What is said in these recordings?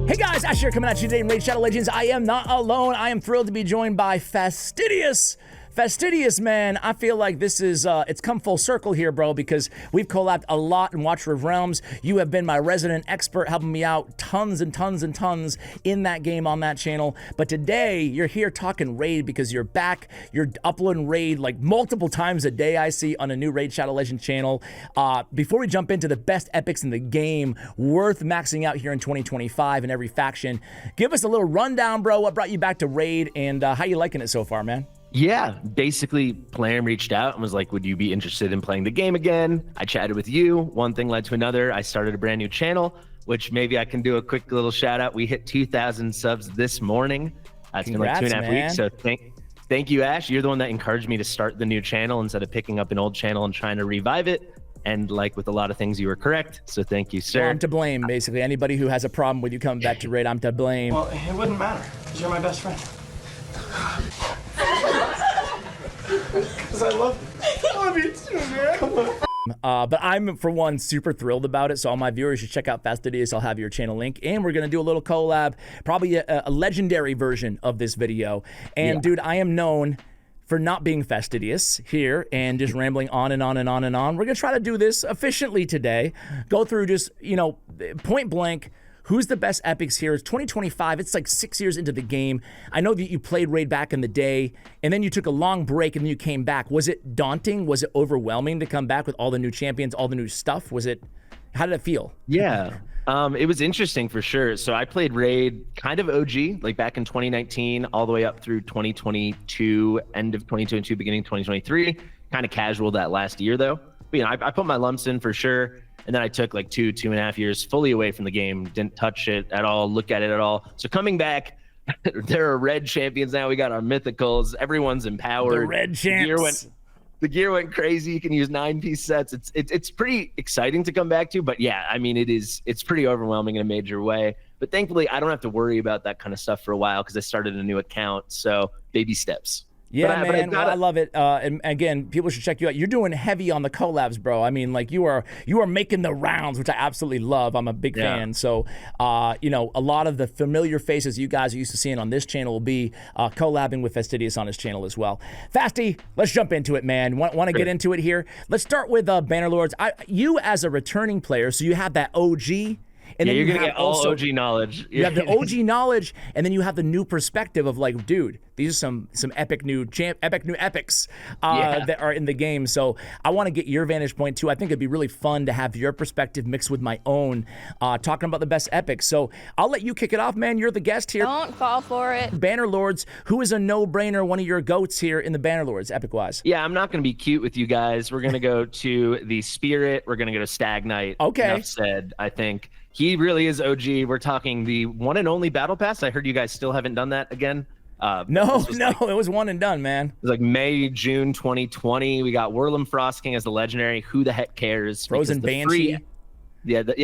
Hey guys, Ash here coming at you today in Raid Shadow Legends. I am not alone. I am thrilled to be joined by Fastidious. Fastidious, man, I feel like this is, it's come full circle here, bro, because we've collabed a lot in Watcher of Realms. You have been my resident expert helping me out tons and tons and tons in that game on that channel. But today, you're here talking Raid because you're back. You're uploading Raid like multiple times a day, I see, on a new Raid Shadow Legends channel. Before we jump into the best epics in the game, worth maxing out here in 2025 in every faction, give us a little rundown, bro. What brought you back to Raid and how you liking it so far, man? Yeah, basically, Plan reached out and was like, would you be interested in playing the game again? I chatted with you. One thing led to another. I started a brand new channel, which maybe I can do a quick little shout out. We hit 2,000 subs this morning. It's been like 2.5 weeks. So thank you, Ash. You're the one that encouraged me to start the new channel instead of picking up an old channel and trying to revive it. And like with a lot of things, you were correct. So thank you, sir. Well, I'm to blame, basically. Anybody who has a problem with you coming back to Raid, I'm to blame. Well, it wouldn't matter, because you're my best friend. Because I love you too, man. Come on. But I'm, for one, super thrilled about it. So all my viewers should check out Fastidious. I'll have your channel link. And we're going to do a little collab, probably a legendary version of this video. And, dude, I am known for not being fastidious here and just rambling on and on and on and on. We're going to try to do this efficiently today. Go through just, you know, point blank, who's the best epics here? It's 2025. It's like 6 years into the game. I know that you played Raid back in the day, and then you took a long break, and then you came back. Was it daunting? Was it overwhelming to come back with all the new champions, all the new stuff? How did it feel? Yeah, it was interesting for sure. So I played Raid kind of OG, like back in 2019, all the way up through 2022, end of 2022, beginning of 2023. Kind of casual that last year, though. But, you know, I put my lumps in for sure. And then I took like 2.5 years fully away from the game, didn't touch it at all, look at it at all. So coming back, there are red champions now. We got our mythicals. Everyone's empowered. The red champs. The gear went crazy. You can use 9-piece sets. It's pretty exciting to come back to. But yeah, I mean, it's pretty overwhelming in a major way. But thankfully, I don't have to worry about that kind of stuff for a while because I started a new account. So baby steps. Yeah, man, I love it. And again, people should check you out. You're doing heavy on the collabs, bro. I mean, like you are making the rounds, which I absolutely love. I'm a big fan. So, you know, a lot of the familiar faces you guys are used to seeing on this channel will be collabing with Fastidious on his channel as well. Fasty, let's jump into it, man. Want to get into it here? Let's start with Bannerlords. You as a returning player, so you have that OG. And then you're going to get all OG knowledge. You have the OG knowledge, and then you have the new perspective of like, dude, these are some epic new epics that are in the game. So I want to get your vantage point too. I think it'd be really fun to have your perspective mixed with my own, talking about the best epics. So I'll let you kick it off, man. You're the guest here. Don't fall for it. Bannerlords, who is a no-brainer, one of your goats here in the Bannerlords, epic-wise? Yeah, I'm not going to be cute with you guys. We're going to go to the Spirit. We're going to go to Stag Knight. Okay. Enough said, I think. He really is OG. We're talking the one and only Battle Pass. I heard you guys still haven't done that again. No, it was one and done, man. It was like May, June 2020. We got Whirlum Frostking as the legendary. Who the heck cares? Frozen Banshee.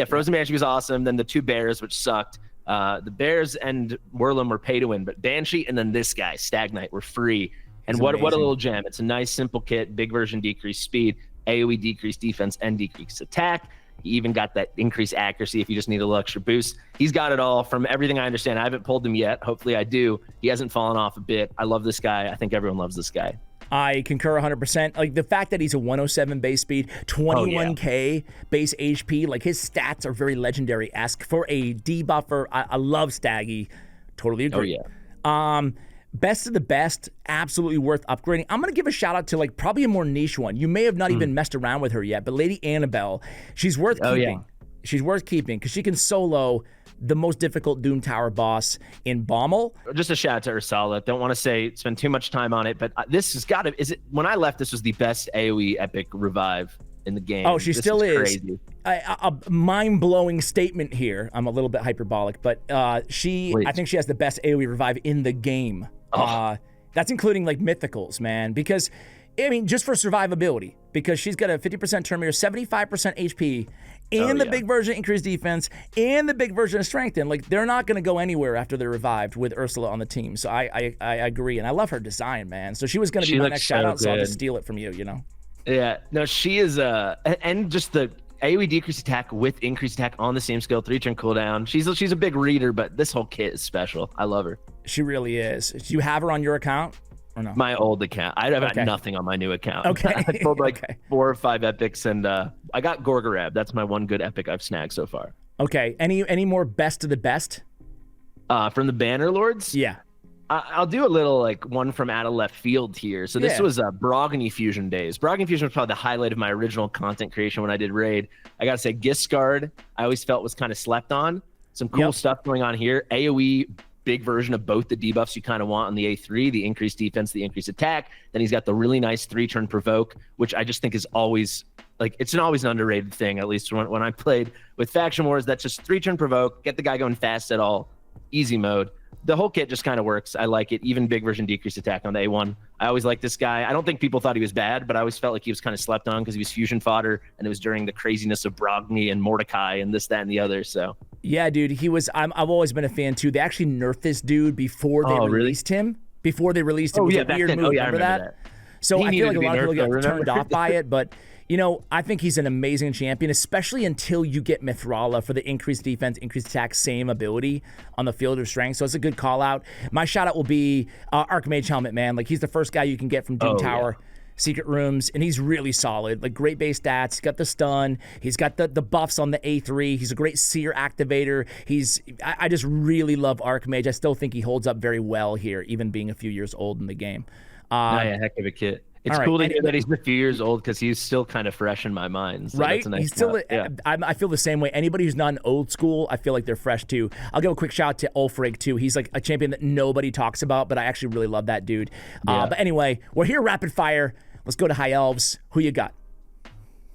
Frozen Banshee was awesome. Then the two bears, which sucked. The bears and Whirlum were pay to win, but Banshee and then this guy, Stag Knight, were free. And what a little gem. It's a nice, simple kit. Big version, decreased speed, AoE decreased defense, and decreased attack. He even got that increased accuracy if you just need a little extra boost. He's got it all from everything I understand. I haven't pulled him yet. Hopefully I do. He hasn't fallen off a bit. I love this guy. I think everyone loves this guy. I concur 100%. Like the fact that he's a 107 base speed, 21k base HP, like his stats are very legendary-esque for a debuffer. I love Staggy. Totally agree. Best of the best, absolutely worth upgrading. I'm gonna give a shout out to like probably a more niche one. You may have not even messed around with her yet, but Lady Annabelle, she's worth keeping. She's worth keeping because she can solo the most difficult Doom Tower boss in Bommel. Just a shout out to Ursula. Don't want to spend too much time on it, but this has got to, when I left, this was the best AoE epic revive in the game. Oh, she still is. Crazy. A mind-blowing statement here. I'm a little bit hyperbolic, but I think she has the best AoE revive in the game. That's including like mythicals, man, because I mean, just for survivability, because she's got a 50% turn meter, 75% HP, and the big version increased defense, and the big version of strengthen. Like, they're not going to go anywhere after they're revived with Ursula on the team. So I agree, and I love her design, man. So she was going to be my next shout out, so I'll just steal it from you, you know? Yeah, no, she is and just AoE decrease attack with increased attack on the same skill, 3-turn cooldown. She's a big reader, but this whole kit is special. I love her. She really is. Do you have her on your account or no? My old account. I have nothing on my new account. Okay. I pulled like 4 or 5 epics, and I got Gorgorab. That's my one good epic I've snagged so far. Okay. Any more best of the best? From the Banner Lords? Yeah. I'll do a little like one from out of left field here. So this was Brogany Fusion days. Brogany Fusion was probably the highlight of my original content creation when I did Raid. I gotta say, Giscard, I always felt was kind of slept on. Some cool stuff going on here. AoE, big version of both the debuffs you kind of want on the A3, the increased defense, the increased attack. Then he's got the really nice 3-turn provoke, which I just think is always like, it's always an underrated thing. At least when I played with Faction Wars, that's just 3-turn provoke, get the guy going fast at all, easy mode. The whole kit just kind of works. I like it. Even big version decreased attack on the A1. I always liked this guy. I don't think people thought he was bad, but I always felt like he was kind of slept on because he was fusion fodder, and it was during the craziness of Brogny and Mordecai and this, that, and the other. So yeah, dude, he was. I've always been a fan too. They actually nerfed this dude before they released him. Before they released him, oh was yeah, a weird move. I remember that. So I feel like a lot of people nerfed, get turned off by it, but you know, I think he's an amazing champion, especially until you get Mithrala for the increased defense, increased attack, same ability on the field of strength. So it's a good call out. My shout out will be Archmage Helmet, man. Like, he's the first guy you can get from Doom Tower. Secret rooms, and he's really solid. Like, great base stats. He's got the stun. He's got the buffs on the A3. He's a great seer activator. I just really love Archmage. I still think he holds up very well here, even being a few years old in the game. Yeah, heck of a kit. It's cool to hear that he's a few years old because he's still kind of fresh in my mind. So right? That's a nice he's still. yeah. I feel the same way. Anybody who's not an old school, I feel like they're fresh too. I'll give a quick shout out to Ulfrig too. He's like a champion that nobody talks about, but I actually really love that dude. But anyway, we're here rapid fire. Let's go to High Elves. Who you got?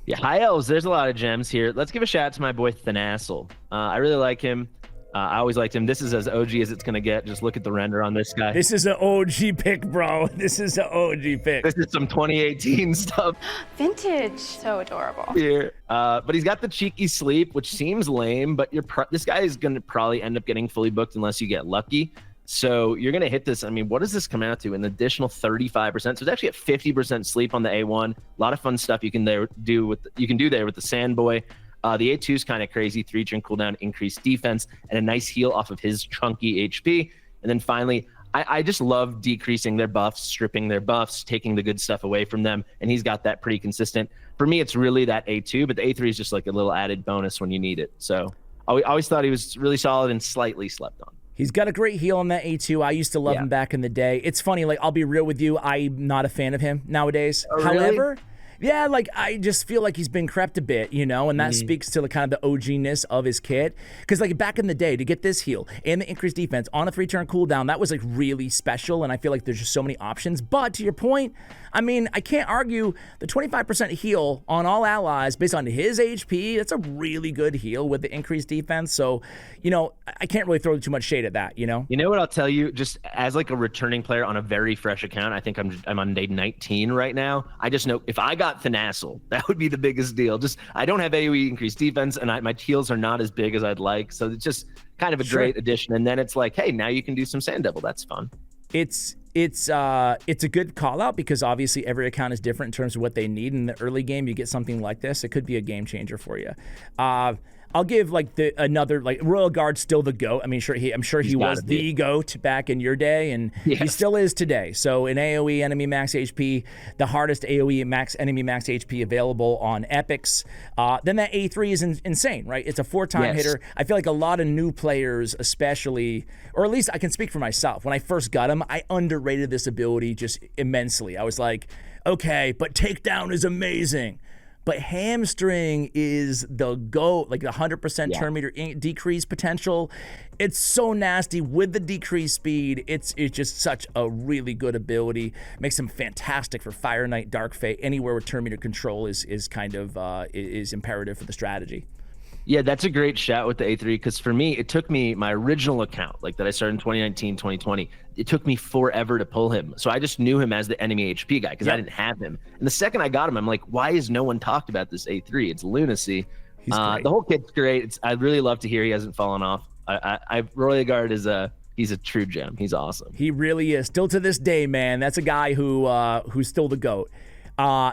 Yeah, High Elves. There's a lot of gems here. Let's give a shout out to my boy Thanassel. I really like him. I always liked him. This is as OG as it's going to get. Just look at the render on this guy. This is an OG pick, bro. This is an OG pick. This is some 2018 stuff. Vintage. So adorable. Here. But he's got the cheeky sleep, which seems lame, but this guy is going to probably end up getting fully booked unless you get lucky. So you're going to hit this. I mean, what does this come out to? An additional 35%. So it's actually at 50% sleep on the A1. A lot of fun stuff you can do with the Sandboy. The A2 is kind of crazy. 3-turn cooldown, increased defense, and a nice heal off of his chunky HP. And then finally, I just love decreasing their buffs, stripping their buffs, taking the good stuff away from them. And he's got that pretty consistent. For me, it's really that A2, but the A3 is just like a little added bonus when you need it. So I always thought he was really solid and slightly slept on. He's got a great heal on that A2. I used to love him back in the day. It's funny, like, I'll be real with you. I'm not a fan of him nowadays. Oh, really? However, yeah, like, I just feel like he's been crept a bit, you know, and that speaks to the kind of the OG-ness of his kit. Because, like, back in the day, to get this heal and the increased defense on a 3-turn cooldown, that was, like, really special, and I feel like there's just so many options. But to your point, I mean, I can't argue the 25% heal on all allies based on his HP. That's a really good heal with the increased defense. So, you know, I can't really throw too much shade at that, you know? You know what I'll tell you? Just as, like, a returning player on a very fresh account, I think I'm on day 19 right now. I just know if I got Thanassel, that would be the biggest deal. Just, I don't have AoE increased defense, and my heals are not as big as I'd like. So it's just kind of a great addition. And then it's like, hey, now you can do some Sand Devil. That's fun. It's a good call out because obviously every account is different in terms of what they need. In the early game, you get something like this, it could be a game changer for you. I'll give like another Royal Guard's still the GOAT. I mean, I'm sure he was the GOAT back in your day, and he still is today. So in AoE enemy max HP, the hardest AoE enemy max HP available on epics. Then that A3 is insane, right? It's a 4-time hitter. I feel like a lot of new players, especially, or at least I can speak for myself. When I first got him, I underrated this ability just immensely. I was like, okay, but takedown is amazing. But hamstring is the GOAT, like the 100% turn meter decrease potential. It's so nasty with the decreased speed. It's just such a really good ability. Makes him fantastic for Fire Knight, Dark Fate, anywhere where turn meter control is kind of is imperative for the strategy. Yeah, that's a great shout with the A3 because for me, it took me my original account, like that I started in 2019, 2020. It took me forever to pull him. So I just knew him as the enemy HP guy because I didn't have him. And the second I got him, I'm like, why has no one talked about this A3? It's lunacy. The whole kit's great. I'd really love to hear he hasn't fallen off. Royal Guard is he's a true gem. He's awesome. He really is. Still to this day, man. That's a guy who's still the GOAT.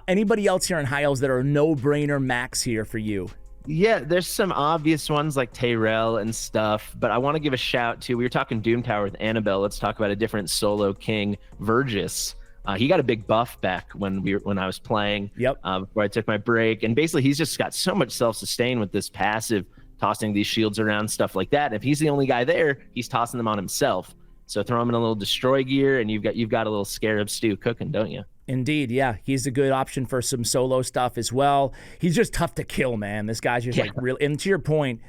Anybody else here in High Elves that are no-brainer max here for you? Yeah, there's some obvious ones like Tyrell and stuff, but I want to give a shout to, we were talking Doom Tower with Annabelle. Let's talk about a different solo king, Vergis. He got a big buff back when I was playing. Yep. Before I took my break, and basically he's just got so much self-sustain with this passive, tossing these shields around, stuff like that. If he's the only guy there, he's tossing them on himself. So throw him in a little destroy gear, and you've got a little scarab stew cooking, don't you? Indeed, yeah. He's a good option for some solo stuff as well. He's just tough to kill, man. This guy's just like real. And to your point,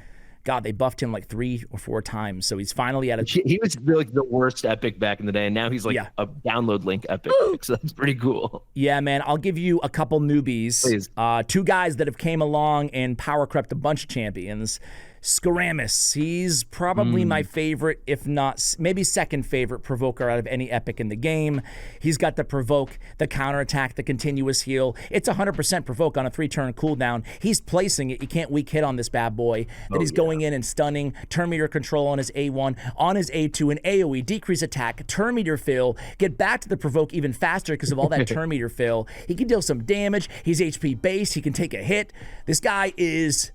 God, they buffed him like 3 or 4 times, so he's finally at a. He was really the worst epic back in the day, and now he's like a download link epic. So that's pretty cool. Yeah, man. I'll give you a couple newbies. Please. 2 guys that have came along and power crept a bunch of champions. Skaramis, he's probably my favorite, if not maybe second favorite provoker out of any epic in the game. He's got the provoke, the counterattack, the continuous heal. It's 100% provoke on a 3-turn cooldown. He's placing it. You can't weak hit on this bad boy. Then he's going in and stunning, turn meter control on his A1, on his A2, and AoE, decrease attack, turn meter fill, get back to the provoke even faster because of all that turn meter fill. He can deal some damage. He's HP based. He can take a hit. This guy is...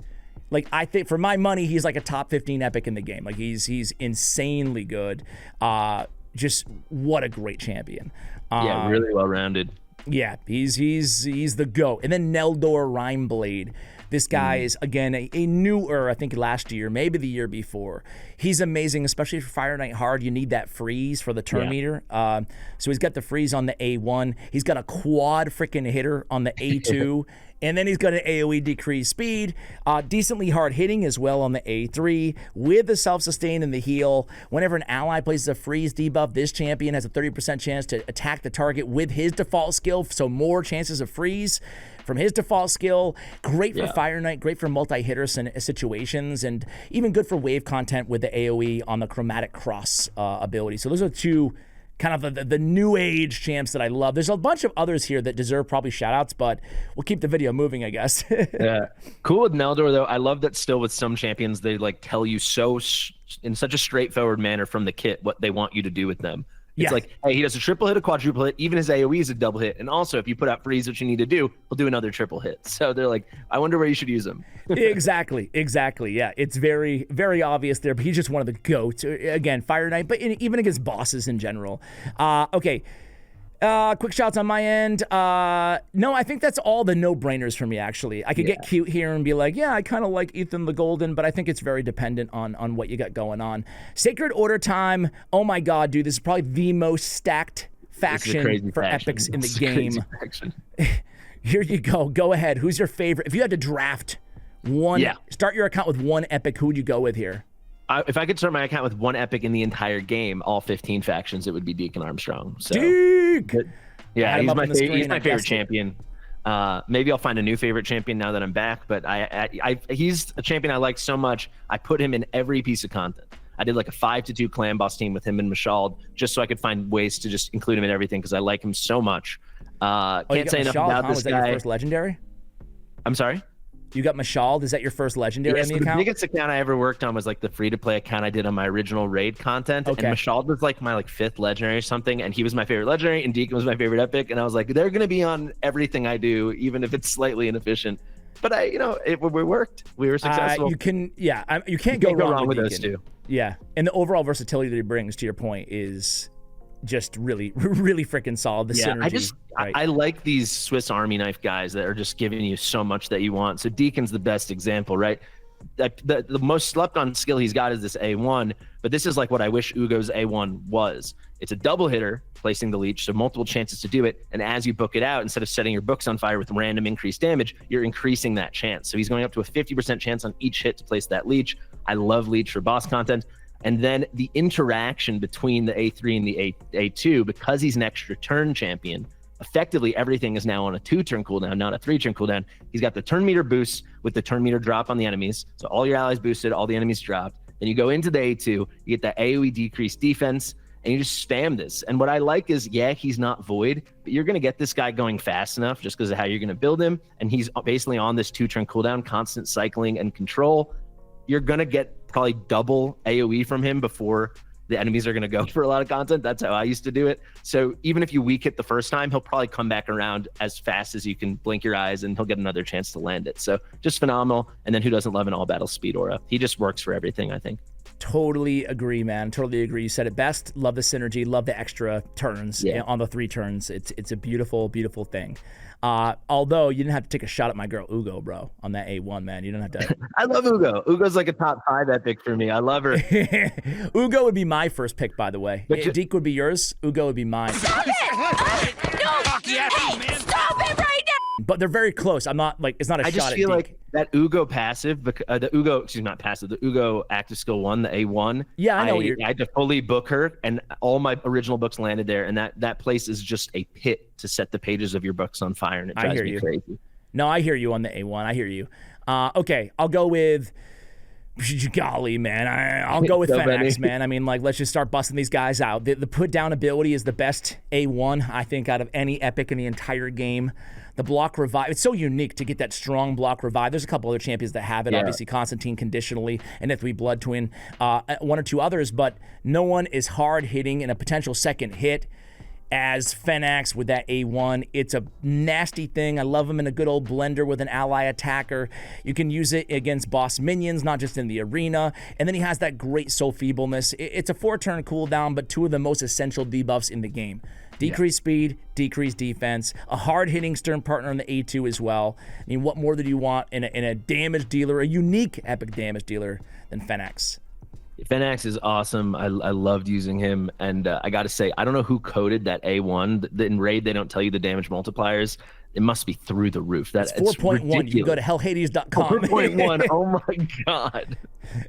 Like, I think for my money, he's like a top 15 epic in the game. Like, he's insanely good. Just what a great champion. Yeah, really well-rounded. Yeah, he's the GOAT. And then Neldor Rhymeblade. This guy is, again, a newer, I think last year, maybe the year before. He's amazing, especially for Fire Knight Hard. You need that freeze for the turn meter. So he's got the freeze on the A1. He's got a quad freaking hitter on the A2. And then he's got an AoE decrease speed, decently hard hitting as well on the A3, with the self-sustain and the heal. Whenever an ally places a freeze debuff, this champion has a 30% chance to attack the target with his default skill, so more chances of freeze from his default skill. Great for Fire Knight, great for multi-hitter situations, and even good for wave content with the AoE on the chromatic cross ability. So those are 2 kind of the new age champs that I love. There's a bunch of others here that deserve probably shout outs, but we'll keep the video moving, I guess. Yeah. Cool with Neldor, though. I love that still with some champions, they like tell you in such a straightforward manner from the kit what they want you to do with them. It's like, hey, he does a triple hit, a quadruple hit, even his AoE is a double hit. And also, if you put out freeze, what you need to do, he'll do another triple hit. So they're like, I wonder where you should use him. Exactly. Yeah, it's very, very obvious there, but he's just one of the GOATs. Again, Fire Knight, but even against bosses in general. Okay. Quick shots on my end. No, I think that's all the no-brainers for me, actually. I could get cute here and be like, yeah, I kind of like Ethan the Golden, but I think it's very dependent on what you got going on. Sacred Order time. Oh my god, dude, this is probably the most stacked faction for epics in the game. Here you go. Go ahead. Who's your favorite? If you had to draft one, start your account with one epic, who would you go with here? If I could start my account with one epic in the entire game, all 15 factions, it would be Deacon Armstrong. So, Deek! Yeah, he's my favorite champion. Maybe I'll find a new favorite champion now that I'm back, but he's a champion I like so much, I put him in every piece of content. I did like a 5-2 clan boss team with him and Mashald, just so I could find ways to just include him in everything because I like him so much. Can't say enough about this guy. Was that your first legendary? I'm sorry? You got Mashald? Is that your first legendary on the account? The biggest account I ever worked on was like the free-to-play account I did on my original raid content. Okay. And Mashald was like my 5th legendary or something, and he was my favorite legendary, and Deacon was my favorite epic, and I was like, they're going to be on everything I do, even if it's slightly inefficient. But it worked. We were successful. You can't go wrong with those two. Yeah, and the overall versatility that he brings, to your point, is just really, really freaking solid. The synergy. I like these Swiss Army knife guys that are just giving you so much that you want. So Deacon's the best example, right? The most slept on skill he's got is this A1, but this is like what I wish Ugo's A1 was. It's a double hitter, placing the leech, so multiple chances to do it. And as you book it out, instead of setting your books on fire with random increased damage, you're increasing that chance. So he's going up to a 50% chance on each hit to place that leech. I love leech for boss content. And then the interaction between the A3 and the A2, because he's an extra turn champion, effectively everything is now on a 2-turn cooldown, not a 3-turn cooldown. He's got the turn meter boost with the turn meter drop on the enemies. So all your allies boosted, all the enemies dropped. Then you go into the A2, you get that AoE decreased defense, and you just spam this. And what I like is, he's not void, but you're going to get this guy going fast enough just because of how you're going to build him. And he's basically on this 2-turn cooldown, constant cycling and control. You're going to get probably double AoE from him before the enemies are going to go for a lot of content. That's how I used to do it. So even if you weak hit the first time, he'll probably come back around as fast as you can blink your eyes, and he'll get another chance to land it. So just phenomenal. And then who doesn't love an all battle speed aura? He just works for everything, I think. Totally agree, man. Totally agree. You said it best. Love the synergy. Love the extra turns on the 3 turns. It's a beautiful, beautiful thing. Although you didn't have to take a shot at my girl Ugo, bro, on that A1, man. You don't have to. I love Ugo. Ugo's like a top 5 epic for me. I love her. Ugo would be my first pick, by the way. Deke would be yours. Ugo would be mine. Stop it! No! Hey, stop it right now! But they're very close. I'm not like, it's not a shot at Deke. I just feel like that Ugo passive, the Ugo active skill 1, the A1. Yeah, I know. I had to fully book her, and all my original books landed there. And that place is just a pit to set the pages of your books on fire, and it drives me crazy. No, I hear you on the A1. I hear you. Okay, I'll go with. Golly, man, I'll go with Fenax, man. I mean, like, let's just start busting these guys out. The put down ability is the best A1, I think, out of any epic in the entire game. The block revive, it's so unique to get that strong block revive. There's a couple other champions that have it, obviously Constantine conditionally, and F3 Blood Twin, 1 or 2 others, but no one is hard hitting in a potential second hit as Fenax with that A1. It's a nasty thing. I love him in a good old blender with an ally attacker. You can use it against boss minions, not just in the arena. And then he has that great soul feebleness. It's a 4-turn cooldown, but 2 of the most essential debuffs in the game. Decrease speed, decrease defense, a hard-hitting Stern partner on the A2 as well. I mean, what more do you want in a damage dealer, a unique epic damage dealer than Fenax? Fenax is awesome. I loved using him, and I got to say, I don't know who coded that A1. In Raid, they don't tell you the damage multipliers. It must be through the roof. That's 4.1. You go to hellhades.com. 4.1. Oh my god,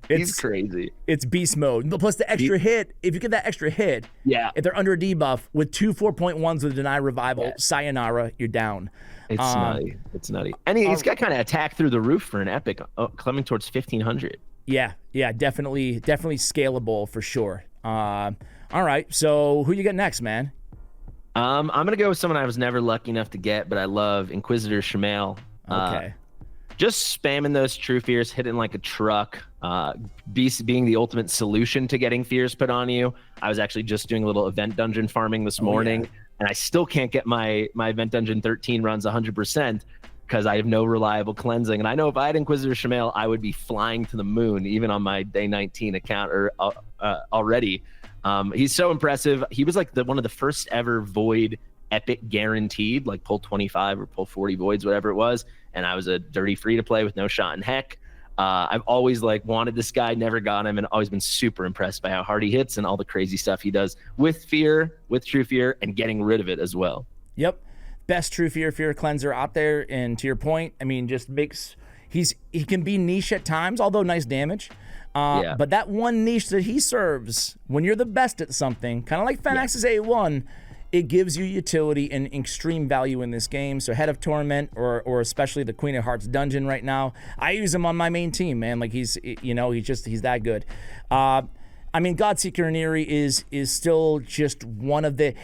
he's crazy. It's beast mode. Plus the extra hit. If you get that extra hit, if they're under a debuff with 2 4.1s with deny revival, sayonara, you're down. It's nutty. It's nutty. And he's got kind of attack through the roof for an epic, coming towards 1500. Yeah, definitely scalable for sure. All right, so who you got next, man? I'm gonna go with someone I was never lucky enough to get, but I love Inquisitor Shamael. Okay. Just spamming those true fears, hitting like a truck. Beast being the ultimate solution to getting fears put on you. I was actually just doing a little event dungeon farming this morning, and I still can't get my event dungeon 13 runs 100%. Because I have no reliable cleansing. And I know if I had Inquisitor Shamael, I would be flying to the moon, even on my day 19 account or already. He's so impressive. He was like one of the first ever Void epic guaranteed, like pull 25 or pull 40 Voids, whatever it was. And I was a dirty free to play with no shot in heck. I've always like wanted this guy, never got him, and always been super impressed by how hard he hits and all the crazy stuff he does with fear, with true fear, and getting rid of it as well. Yep. Best true fear cleanser out there, and to your point, I mean, just makes he can be niche at times, although nice damage. But that one niche that he serves, when you're the best at something, kind of like Fenax's A1, it gives you utility and extreme value in this game. So Head of Torment, or especially the Queen of Hearts dungeon right now, I use him on my main team, man. Like he's that good. I mean, Godseeker Aniri is still just one of the.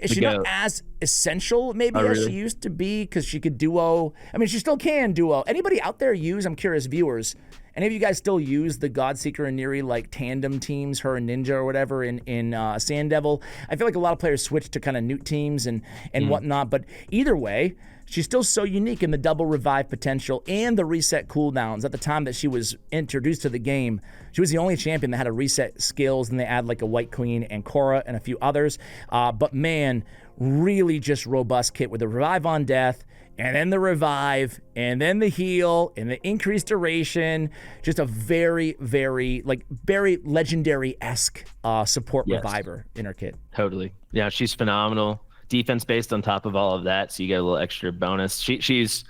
She's not as essential maybe as she used to be, because she could duo. I mean, she still can duo. Anybody out there use? I'm curious, viewers. Any of you guys still use the Godseeker Aniri like tandem teams, her and Ninja or whatever in Sand Devil? I feel like a lot of players switch to kind of newt teams and whatnot. But either way, she's still so unique in the double revive potential and the reset cooldowns. At the time that she was introduced to the game, she was the only champion that had a reset skills, and they add like a White Queen and Korra and a few others. But man, really just robust kit with the revive on death, and then the revive, and then the heal, and the increased duration. Just a very, very legendary-esque support reviver in her kit. Totally. Yeah, she's phenomenal. Defense based on top of all of that, so you get a little extra bonus. She's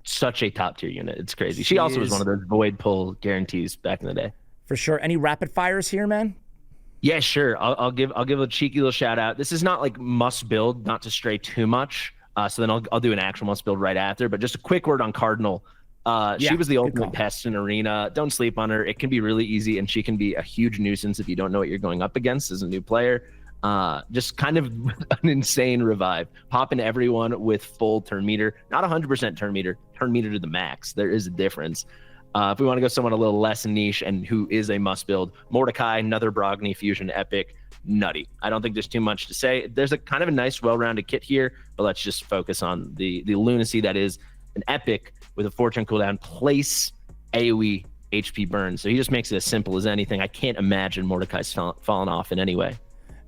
such a top tier unit. It's crazy. She also was one of those void pull guarantees back in the day. For sure. Any rapid fires here, man? Yeah, sure. I'll give a cheeky little shout out. This is not like must build, not to stray too much. So then I'll do an actual must build right after. But just a quick word on Cardinal. She was the ultimate pest in Arena. Don't sleep on her. It can be really easy, and she can be a huge nuisance if you don't know what you're going up against as a new player. Just kind of an insane revive. Pop into everyone with full turn meter. Not 100% turn meter to the max. There is a difference. If we want to go someone a little less niche and who is a must build, Mordecai, another Brogni fusion epic, nutty. I don't think there's too much to say. There's a kind of a nice, well-rounded kit here, but let's just focus on the lunacy that is an epic with a fortune cooldown, place, AoE, HP burn. So he just makes it as simple as anything. I can't imagine Mordecai's fallen off in any way.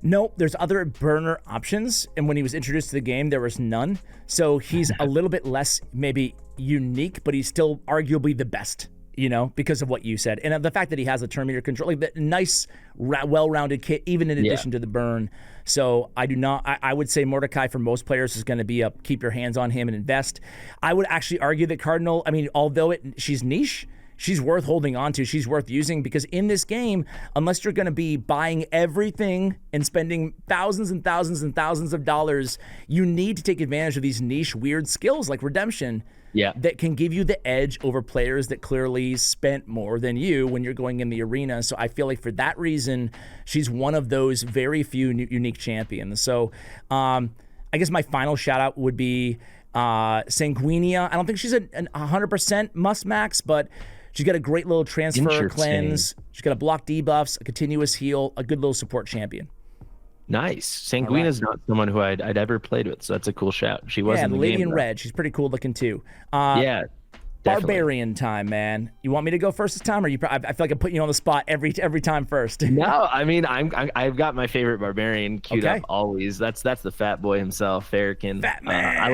Nope, there's other burner options, and when he was introduced to the game, there was none. So he's a little bit less maybe unique, but he's still arguably the best, you know, because of what you said. And the fact that he has a turn meter control, like the nice, well-rounded kit, even in addition to the burn. So I would say Mordecai for most players is going to be a keep your hands on him and invest. I would actually argue that Cardinal, I mean, although she's niche, she's worth holding on to. She's worth using because in this game, unless you're going to be buying everything and spending thousands and thousands and thousands of dollars, you need to take advantage of these niche, weird skills like Redemption that can give you the edge over players that clearly spent more than you when you're going in the arena. So I feel like for that reason, she's one of those very few unique champions. So I guess my final shout out would be Sanguinia. I don't think she's a 100% must max, but she's got a great little transfer cleanse. She's got a block debuffs, a continuous heal, a good little support champion. Nice. Sanguina's not someone who I'd ever played with, so that's a cool shout. She was in the lady game, in though. red. She's pretty cool looking too. Yeah. Definitely. Barbarian time, man. You want me to go first this time, or I feel like I'm putting you on the spot every time first. No, I mean I've got my favorite barbarian queued up always. That's the fat boy himself, Farrakhan. Fat man. I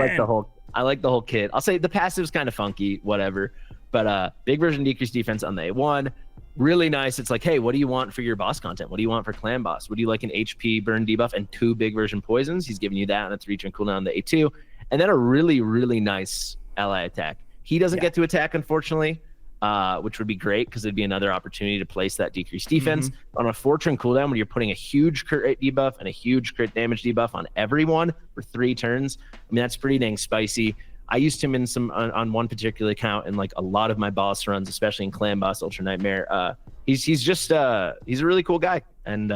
like the whole kit. I'll say the passive's kind of funky, whatever. But big version decreased defense on the A1. Really nice. It's like, hey, what do you want for your boss content? What do you want for clan boss? Would you like an HP burn debuff and 2 big version poisons? He's giving you that on a 3-turn cooldown on the A2. And then a really, really nice ally attack. He doesn't get to attack, unfortunately, which would be great because it'd be another opportunity to place that decreased defense. On a 4-turn cooldown where you're putting a huge crit rate debuff and a huge crit damage debuff on everyone for 3 turns. I mean, that's pretty dang spicy. I used him in on one particular account in like a lot of my boss runs, especially in Clan Boss, Ultra Nightmare. He's just he's a really cool guy, and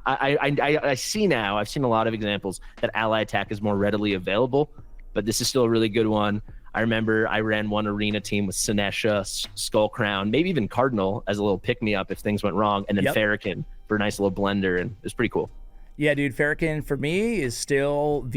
I see now. I've seen a lot of examples that ally attack is more readily available, but this is still a really good one. I remember I ran one arena team with Sinesha, Skullcrown, maybe even Cardinal as a little pick me up if things went wrong, and then Farrakhan for a nice little blender, and it was pretty cool. Yeah, dude, Farrakhan for me is still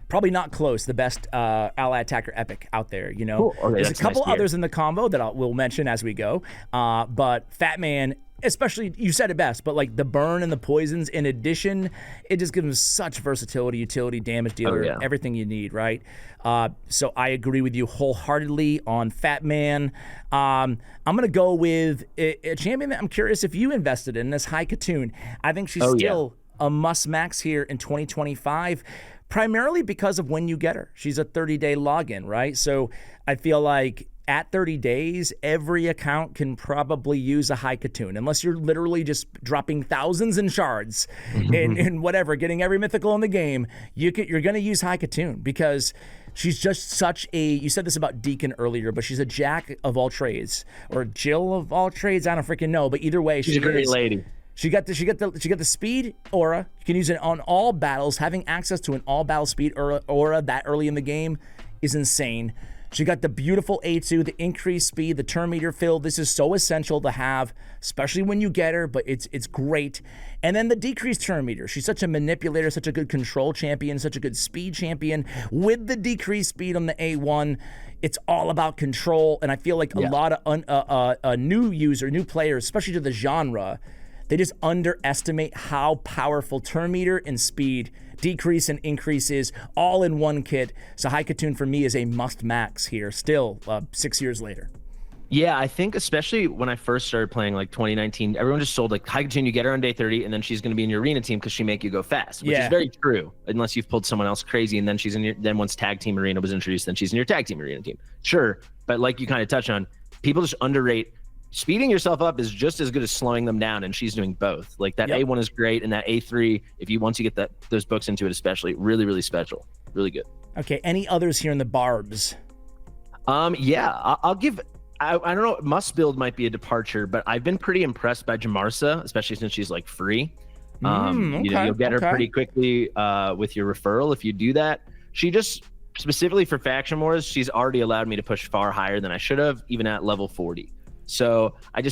probably not close, the best ally attacker epic out there, you know? Cool. Okay, there's a couple others in the combo that we'll mention as we go, but Fat Man, especially, you said it best, but like the burn and the poisons in addition, it just gives him such versatility, utility, damage dealer, everything you need, right? So I agree with you wholeheartedly on Fat Man. I'm going to go with a champion that I'm curious if you invested in, this High Katoon. I think she's still a must-max here in 2025, primarily because of when you get her. She's a 30-day login, right? So I feel like at 30 days, every account can probably use a High Katoon, unless you're literally just dropping thousands in shards and whatever, getting every mythical in the game. You're going to use High Katoon because she's just such a, you said this about Deacon earlier, but she's a jack of all trades, or Jill of all trades. I don't freaking know, but either way, she's a great lady. She got the speed aura. You can use it on all battles. Having access to an all battle speed aura that early in the game is insane. She got the beautiful A2, the increased speed, the turn meter fill. This is so essential to have, especially when you get her, but it's great. And then the decreased turn meter. She's such a manipulator, such a good control champion, such a good speed champion. With the decreased speed on the A1, it's all about control. And I feel like a lot of new players, especially to the genre, they just underestimate how powerful turn meter and speed, decrease and increase is all in one kit. So High Katoon for me is a must max here, still 6 years later. Yeah, I think especially when I first started playing like 2019, everyone just sold like High Katoon, you get her on day 30 and then she's going to be in your arena team because she make you go fast, which is very true unless you've pulled someone else crazy and then she's in your, then once tag team arena was introduced, then she's in your tag team arena team. Sure, but like you kind of touch on, people just underrate speeding yourself up is just as good as slowing them down, and she's doing both. Like that A1 is great, and that A3, if you once you get those books into it, especially, really, really special, really good. Okay, any others here in the barbs? Yeah, I'll give. I don't know. Must build might be a departure, but I've been pretty impressed by Jamarsa, especially since she's like free. You know, you'll get her pretty quickly with your referral if you do that. She just specifically for faction wars, she's already allowed me to push far higher than I should have, even at level 40. So I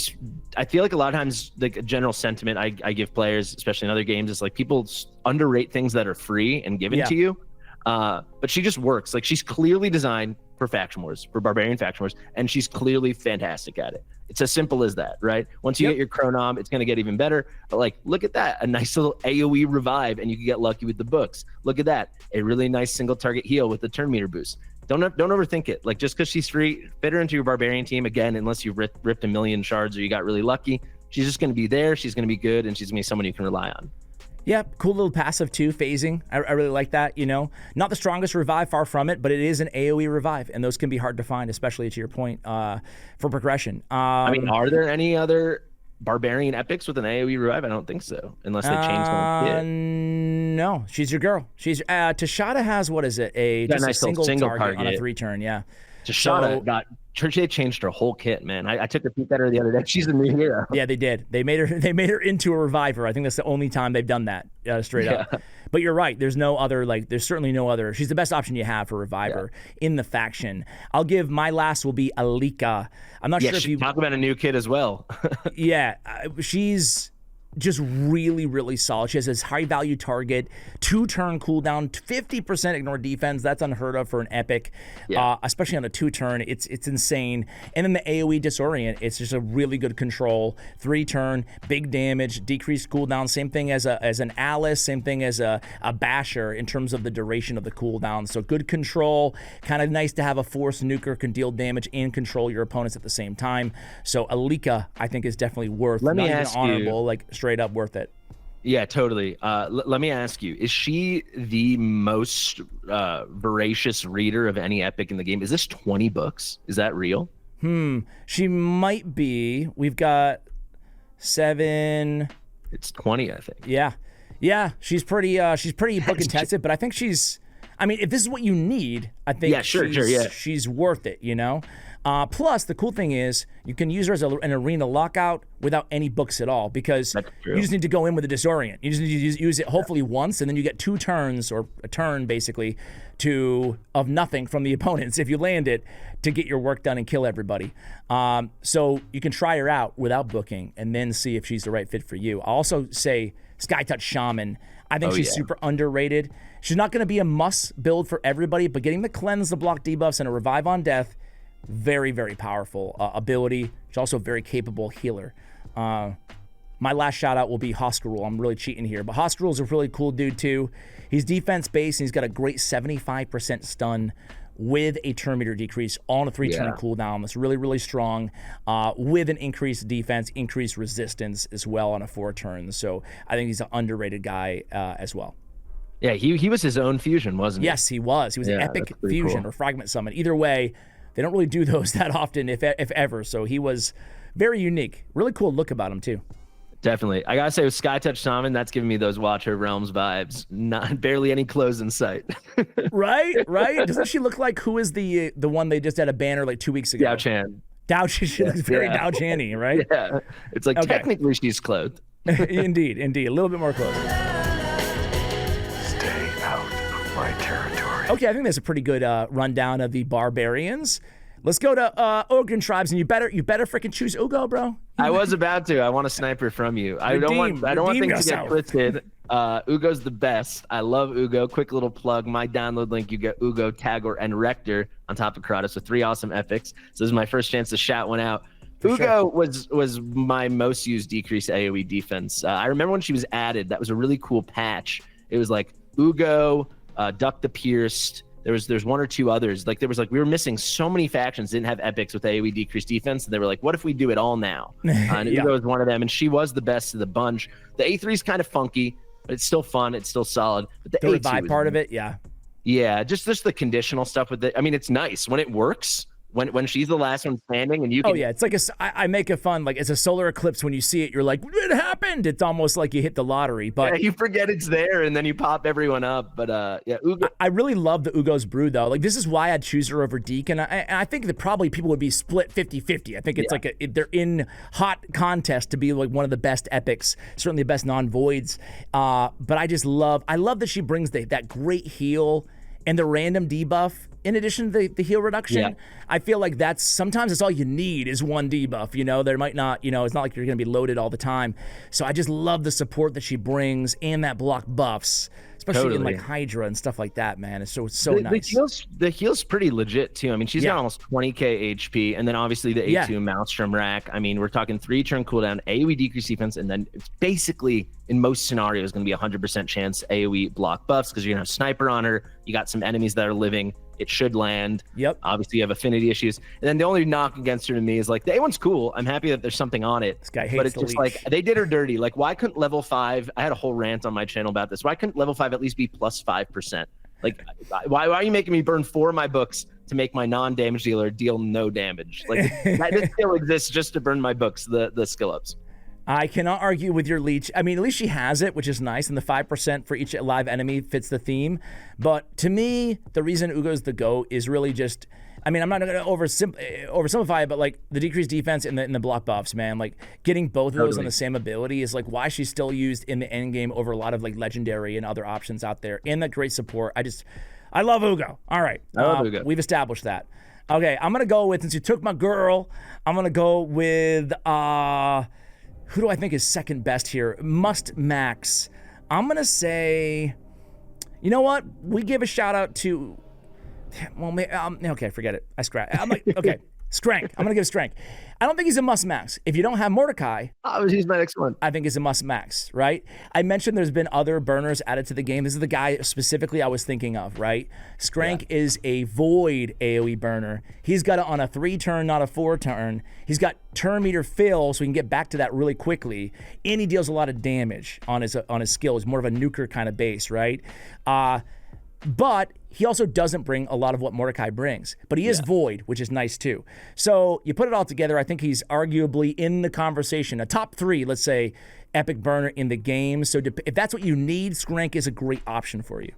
feel like a lot of times, like a general sentiment I give players, especially in other games, is like people underrate things that are free and given to you. But she just works. Like, she's clearly designed for faction wars, for barbarian faction wars, and she's clearly fantastic at it. It's as simple as that, right? Once you get your chronom, it's going to get even better. But like, look at that, a nice little AoE revive, and you can get lucky with the books. Look at that, a really nice single target heal with the turn meter boost. Don't overthink it. Like, just because she's free, fit her into your barbarian team again, unless you ripped a million shards or you got really lucky. She's just going to be there. She's going to be good, and she's going to be someone you can rely on. Yeah, cool little passive too, phasing. I really like that, you know. Not the strongest revive, far from it, but it is an AoE revive, and those can be hard to find, especially to your point, for progression. I mean, are there any other barbarian epics with an AoE revive? I don't think so, unless they change the kit. No, she's your girl. She's Tashada has, what is it? Just a single target on a 3-turn, yeah. Tashada they changed her whole kit, man. I took a peek at her the other day. She's a new hero. Yeah, they did. They made her into a reviver. I think that's the only time they've done that, straight up. But you're right. There's no other, there's certainly no other. She's the best option you have for reviver in the faction. I'll give my last will be Alika. I'm not sure if you talk about a new kid as well. She's just really, really solid. She has this high value target, 2-turn cooldown, 50% ignore defense. That's unheard of for an epic, especially on a 2-turn. It's insane. And then the AoE disorient, it's just a really good control. 3-turn, big damage, decreased cooldown. Same thing as an Alice, same thing as a Basher in terms of the duration of the cooldown. So good control, kind of nice to have a force nuker, can deal damage and control your opponents at the same time. So Alika, I think, is definitely worth. Let me ask honorable, straight up worth it. Yeah, totally. Let me ask you, is she the most voracious reader of any epic in the game? Is this 20 books? Is that real? She might be. We've got 7. It's 20, I think. Yeah, she's pretty book intensive, but I think if this is what you need, I think she's worth it, you know? Plus, the cool thing is you can use her as an arena lockout without any books at all, because you just need to go in with a disorient. You just need to use it hopefully once, and then you get 2 turns, or a turn basically, of nothing from the opponents if you land it, to get your work done and kill everybody. So you can try her out without booking and then see if she's the right fit for you. I'll also say Skytouch Shaman. I think she's super underrated. She's not going to be a must build for everybody, but getting the cleanse, the block debuffs, and a revive on death, very, very powerful ability. She's also a very capable healer. My last shout out will be Hoskarul. I'm really cheating here, but Hoskarul's a really cool dude too. He's defense based, and he's got a great 75% stun with a turn meter decrease on a 3-turn cooldown. That's really, really strong, with an increased defense, increased resistance as well on a 4-turn. So I think he's an underrated guy as well. Yeah, he was his own fusion, wasn't he? Yes, he was. He was an epic fusion or fragment summon. Either way, they don't really do those that often, if ever. So he was very unique. Really cool look about him too. Definitely. I gotta say, with Skytouch Shaman, that's giving me those Watcher Realms vibes. Barely any clothes in sight. Right. Doesn't she look like, who is the one they just had a banner like 2 weeks ago? Dao Chan. She looks very Dao Chan-y, right? Yeah. It's like, technically she's clothed. Indeed. A little bit more clothes. Stay out of my territory. Okay, I think that's a pretty good rundown of the Barbarians. Let's go to Ogryn Tribes, and you better freaking choose Ugo, bro. I was about to. I want a sniper from you. I don't want things to get twisted. Ugo's the best. I love Ugo. Quick little plug. My download link, you get Ugo, Tagor, and Rector on top of Karatas. So 3 awesome epics. So this is my first chance to shout one out. Ugo was my most used decreased AoE defense. I remember when she was added. That was a really cool patch. It was like Ugo, Duck the Pierced. There's 1 or 2 others. We were missing so many factions didn't have epics with AoE decreased defense, and they were like, what if we do it all now? And Ugo was one of them, and she was the best of the bunch. The A3 is kind of funky, but it's still fun. It's still solid. But the A2 revive part of it, yeah, just the conditional stuff with it. I mean, it's nice when it works. When she's the last one standing, and you can... it's like I make it fun. Like, it's a solar eclipse. When you see it, you're like, it happened. It's almost like you hit the lottery. But you forget it's there, and then you pop everyone up. But Ugo... I really love the Ugo's Brew, though. Like, this is why I'd choose her over Deke, and I think that probably people would be split 50-50. I think it's they're in hot contest to be like one of the best epics, certainly the best non-voids. But I love that she brings that great heal and the random debuff in addition to the heal reduction, I feel like that's sometimes it's all you need is one debuff. You know, there might not, you know, it's not like you're going to be loaded all the time. So I just love the support that she brings and that block buffs, especially in like Hydra and stuff like that, man. It's so nice. The heal's pretty legit too. I mean, she's got almost 20k HP, and then obviously the A2 Maelstrom rack. I mean, we're talking 3-turn cooldown, AoE decrease defense, and then it's basically in most scenarios going to be a 100% chance AoE block buffs because you're gonna have sniper on her. You got some enemies that are living. It should land. Yep. Obviously, you have affinity issues. And then the only knock against her to me is like the A1's cool. I'm happy that there's something on it. This guy hates but it's the just leech. like they did her dirty. Like, why couldn't level 5? I had a whole rant on my channel about this. Why couldn't level 5 at least be plus 5%? Like, why are you making me burn 4 of my books to make my non-damage dealer deal no damage? Like, this skill exists just to burn my books, the skill ups. I cannot argue with your leech. I mean, at least she has it, which is nice, and the 5% for each live enemy fits the theme. But to me, the reason Ugo's the GOAT is really just, I mean, I'm not going to oversimplify it, but like the decreased defense and the block buffs, man. Like getting both of those on the same ability is like why she's still used in the end game over a lot of like legendary and other options out there. And that great support. I love Ugo. All right, I love Ugo. We've established that. Okay, I'm gonna go with, since you took my girl, I'm gonna go with who do I think is second best here? Must max. I'm gonna say, you know what? We give a shout out to, well, okay, forget it. I'm like, okay, Skrank. I'm gonna give Skrank. I don't think he's a must max. If you don't have Mordecai, he's my next one. I think he's a must max, right? I mentioned there's been other burners added to the game. This is the guy specifically I was thinking of, right? Skrank is a void AoE burner. He's got it on a 3-turn, not a 4-turn. He's got turn meter fill, so we can get back to that really quickly. And he deals a lot of damage on his skill. He's more of a nuker kind of base, right? But he also doesn't bring a lot of what Mordecai brings. But he is void, which is nice too. So you put it all together, I think he's arguably in the conversation. A top 3, let's say, epic burner in the game. So if that's what you need, Skrank is a great option for you.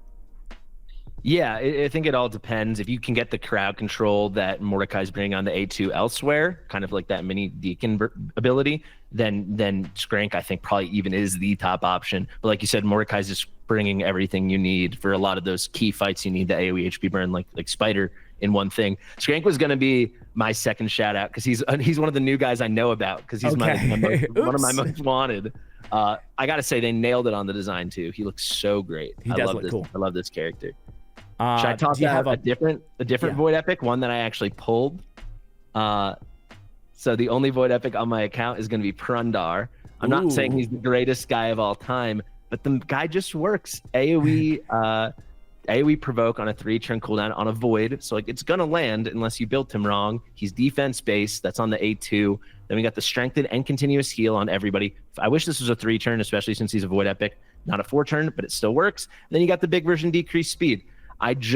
Yeah, I think it all depends. If you can get the crowd control that Mordecai's bringing on the A2 elsewhere, kind of like that mini Deacon ability, then Skrank, I think, probably even is the top option. But like you said, Mordecai's just bringing everything you need for a lot of those key fights. You need the AoE HP burn, like Spider in one thing. Skrank was going to be my second shout out because he's one of the new guys I know about because he's one of my most wanted. I got to say, they nailed it on the design too. He looks so great. He does look cool. I love this character. Should I toss out a different Void Epic, one that I actually pulled? So the only Void Epic on my account is going to be Prundar. I'm not saying he's the greatest guy of all time, but the guy just works. AoE provoke on a 3-turn cooldown on a Void, so like it's going to land unless you built him wrong. He's defense based. That's on the A2. Then we got the strengthened and continuous heal on everybody. I wish this was a 3-turn, especially since he's a Void Epic, not a 4-turn, but it still works. And then you got the big version decreased speed.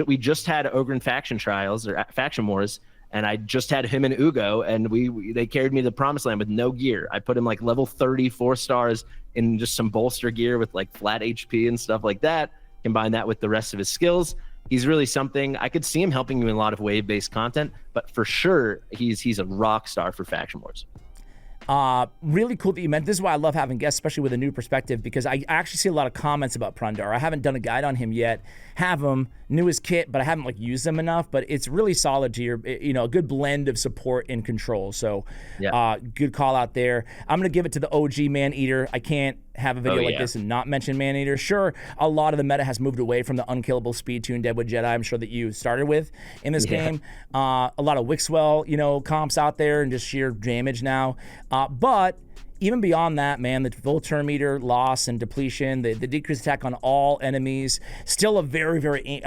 We just had Ogryn faction trials or faction wars, and I just had him and Ugo, and they carried me to the promised land with no gear. I put him like level 30, 4 stars in just some bolster gear with like flat HP and stuff like that. Combine that with the rest of his skills. He's really something. I could see him helping you in a lot of wave-based content, but for sure he's a rock star for faction wars. Really cool that you meant. This is why I love having guests, especially with a new perspective, because I actually see a lot of comments about Prundar. I haven't done a guide on him yet. Have him, knew his kit, but I haven't like used them enough. But it's really solid to your, a good blend of support and control. So, good call out there. I'm gonna give it to the OG Man-Eater. I can't have a video like this and not mention Man-Eater. Sure, a lot of the meta has moved away from the unkillable speed tune Deadwood Jedi, I'm sure that you started with in this game. A lot of Wixwell, comps out there and just sheer damage now. But even beyond that, man, the full turn meter loss and depletion, the decreased attack on all enemies, still a very, very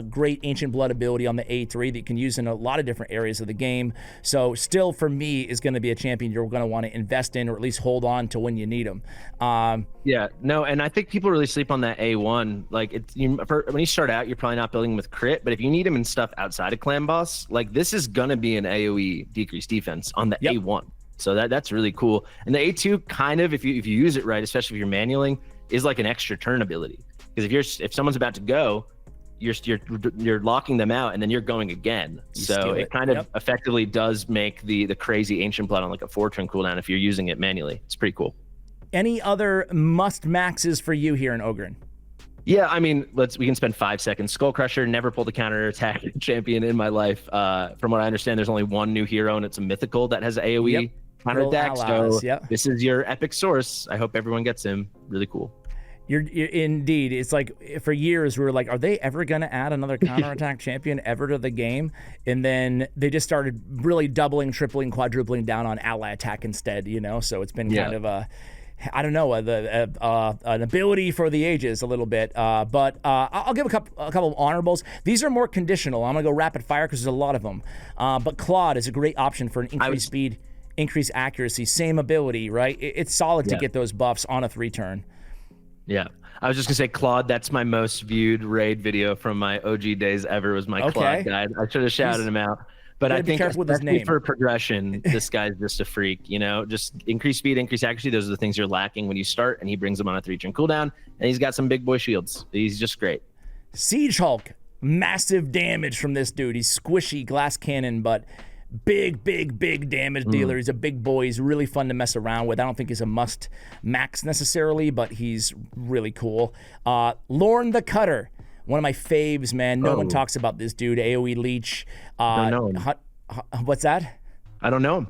great Ancient Blood ability on the A3 that you can use in a lot of different areas of the game. So still, for me, is going to be a champion you're going to want to invest in or at least hold on to when you need them. And I think people really sleep on that A1. Like, when you start out, you're probably not building with crit, but if you need him in stuff outside of Clan Boss, like this is going to be an AoE decreased defense on the A1. So that's really cool. And the A2 kind of, if you use it right, especially if you're manualing, is like an extra turn ability. Because if someone's about to go, you're locking them out and then you're going again. So it kind of effectively does make the crazy Ancient Blood on like a 4-turn cooldown if you're using it manually. It's pretty cool. Any other must maxes for you here in Ogryn? Yeah, I mean, we can spend 5 seconds. Skull Crusher never pulled a counterattack champion in my life. From what I understand, there's only one new hero, and it's a mythical that has AoE counterattack. So this is your epic source. I hope everyone gets him. Really cool. You're indeed. It's like for years we were like, are they ever going to add another counterattack champion ever to the game? And then they just started really doubling, tripling, quadrupling down on ally attack instead. You know, so it's been kind of a, I don't know, an ability for the ages a little bit. But I'll give a couple of honorables. These are more conditional. I'm gonna go rapid fire because there's a lot of them. But Claude is a great option for an increased speed, increased accuracy, same ability, right? It's solid to get those buffs on a 3-turn. Yeah, I was just gonna say Claude. That's my most viewed raid video from my OG days ever. Was my Claude guide. I should have shouted him out, but I think especially for progression, this guy's just a freak. You know, just increase speed, increase accuracy. Those are the things you're lacking when you start, and he brings them on a 3-turn cooldown, and he's got some big boy shields. He's just great. Siege Hulk, massive damage from this dude. He's squishy glass cannon, but big damage dealer. He's a big boy. He's really fun to mess around with. I don't think he's a must max necessarily, but he's really cool. Lorne the Cutter, one of my faves, man. No one talks about this dude. AoE leech. Don't know him. What's that? I don't know him.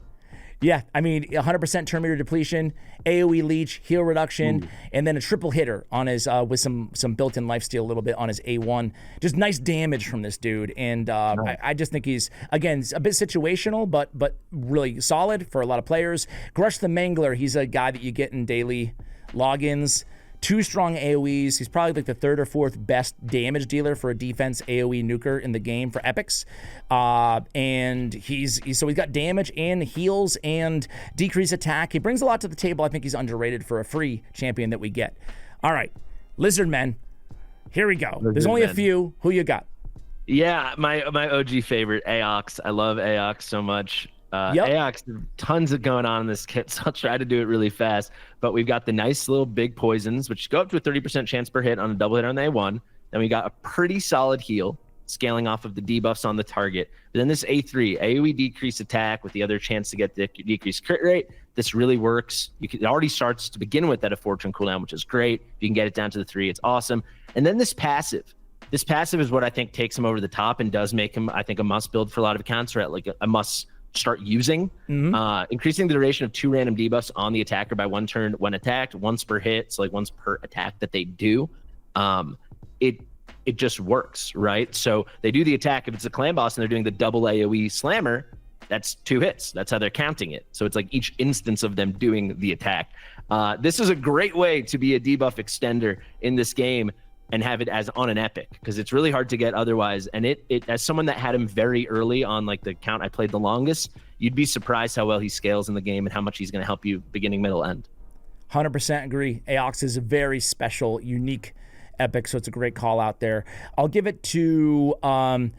Yeah, I mean, 100% turn meter depletion, AoE leech, heal reduction, and then a triple hitter on his with some built-in lifesteal a little bit on his A1. Just nice damage from this dude, and I just think he's, again, a bit situational, but really solid for a lot of players. Grush the Mangler, he's a guy that you get in daily logins. 2 strong AoEs. He's probably like the 3rd or 4th best damage dealer for a defense AoE nuker in the game for epics. And he's got damage and heals and decreased attack. He brings a lot to the table. I think he's underrated for a free champion that we get. All right, Lizardmen. Here we go. There's only a few. Who you got? Yeah, my OG favorite, Aox. I love Aox so much. Aox, tons of going on in this kit, so I'll try to do it really fast. But we've got the nice little big poisons, which go up to a 30% chance per hit on a double hit on the A1. Then we got a pretty solid heal, scaling off of the debuffs on the target. But then this A3, AoE decreased attack with the other chance to get the decreased crit rate. This really works. It already starts to begin with at a 4-turn cooldown, which is great. If you can get it down to the 3, it's awesome. And then this passive. This passive is what I think takes him over the top and does make him, I think, a must build for a lot of accounts, or at like a must start using. Increasing the duration of 2 random debuffs on the attacker by 1 turn when attacked, once per hit, so like once per attack that they do. It just works, right? So they do the attack. If it's a clan boss and they're doing the double AoE slammer, that's 2 hits. That's how they're counting it. So it's like each instance of them doing the attack. This is a great way to be a debuff extender in this game and have it as on an epic, because it's really hard to get otherwise. And it as someone that had him very early on, like the count I played the longest, you'd be surprised how well he scales in the game and how much he's going to help you beginning, middle, end. 100% agree. Aox is a very special, unique epic, so it's a great call out there. I'll give it to, I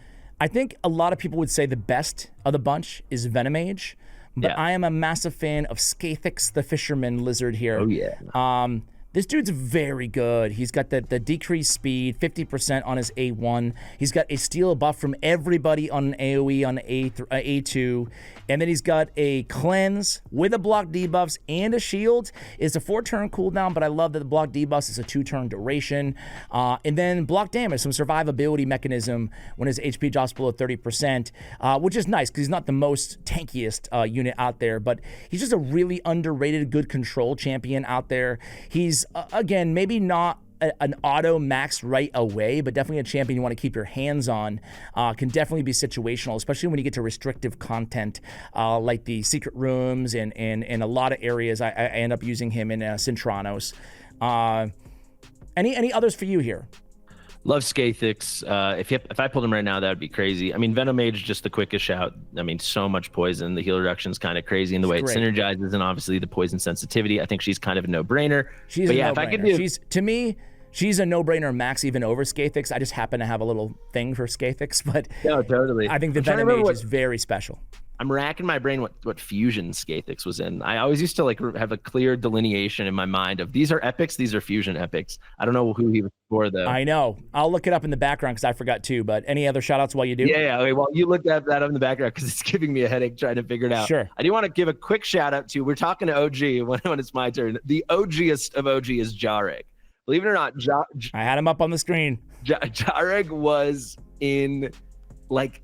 think a lot of people would say the best of the bunch is Venomage, but I am a massive fan of Skathix the Fisherman Lizard here. Oh, yeah. This dude's very good. He's got the decreased speed, 50% on his A1. He's got a steal buff from everybody on an AoE on A2. And then he's got a cleanse with a block debuffs and a shield. It's a 4-turn cooldown, but I love that the block debuffs is a 2-turn duration. And then block damage, some survivability mechanism when his HP drops below 30%, which is nice because he's not the most tankiest unit out there, but he's just a really underrated, good control champion out there. He's, again, maybe not an auto max right away, but definitely a champion you want to keep your hands on. Can definitely be situational, especially when you get to restrictive content like the secret rooms and a lot of areas. I end up using him in Cintranos. Any others for you here? Love Skathix. If I pulled him right now, that would be crazy. I mean, Venomage, just the quickest shout. I mean, so much poison. The heal reduction is kind of crazy in the way it synergizes, and obviously the poison sensitivity. I think she's kind of a no-brainer. She's a no-brainer. If I could do, to me, she's a no-brainer max even over Skathix. I just happen to have a little thing for Skathix, but no, totally. I think the Venomage is very special. I'm racking my brain what fusion Skathix was in. I always used to like have a clear delineation in my mind of these are epics, these are fusion epics. I don't know who he was for though. I know. I'll look it up in the background because I forgot too. But any other shout outs while you do? Yeah. Okay, well, you look that up in the background because it's giving me a headache trying to figure it out. Sure. I do want to give a quick shout out to, we're talking to OG when it's my turn. The OGest of OG is Jarek. Believe it or not, I had him up on the screen. Jareg was in like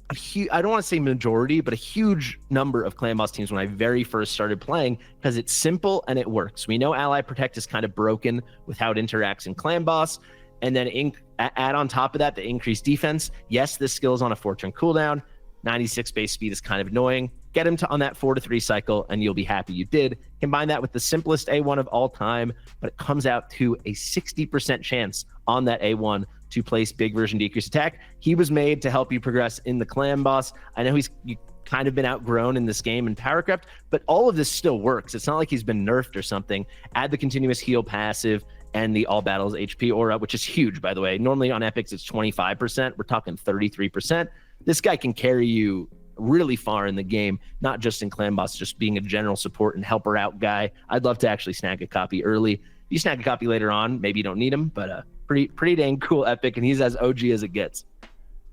a huge, I don't want to say majority, but a huge number of clan boss teams when I very first started playing, because it's simple and it works. We know Ally Protect is kind of broken with how it interacts in clan boss. And then add on top of that, the increased defense. Yes, this skill is on a 4-turn cooldown. 96 base speed is kind of annoying. Get him on that 4-3 cycle and you'll be happy you did. Combine that with the simplest A1 of all time, but it comes out to a 60% chance on that A1 to place big version decrease attack. He was made to help you progress in the clan boss. I know you kind of been outgrown in this game in Powercraft, but all of this still works. It's not like he's been nerfed or something. Add the continuous heal passive and the all battles HP aura, which is huge, by the way. Normally on epics, it's 25%. We're talking 33%. This guy can carry you really far in the game, not just in clan boss, just being a general support and helper out guy. I'd love to actually snag a copy early. If you snag a copy later on, maybe you don't need him, but pretty dang cool epic, and he's as OG as it gets.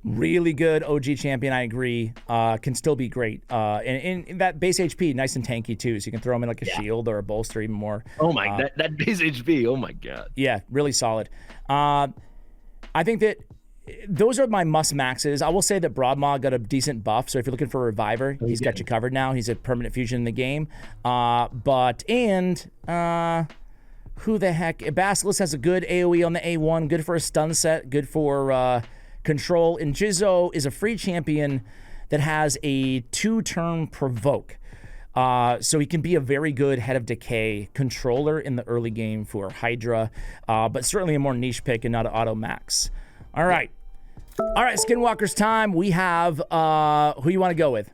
Really good OG champion, I agree. Can still be great. And that base HP, nice and tanky too, so you can throw him in like a shield or a bolster even more. Oh my, that base HP, oh my god. Yeah, really solid. I think that those are my must maxes. I will say that Broadmaw got a decent buff, so if you're looking for a reviver, he's got you covered now. He's a permanent fusion in the game. Who the heck? Basilisk has a good AoE on the A1, good for a stun set, good for control. And Jizzo is a free champion that has a 2-turn provoke. So he can be a very good Head of Decay controller in the early game for Hydra, but certainly a more niche pick and not an auto max. All right, Skinwalkers time. We have who you want to go with?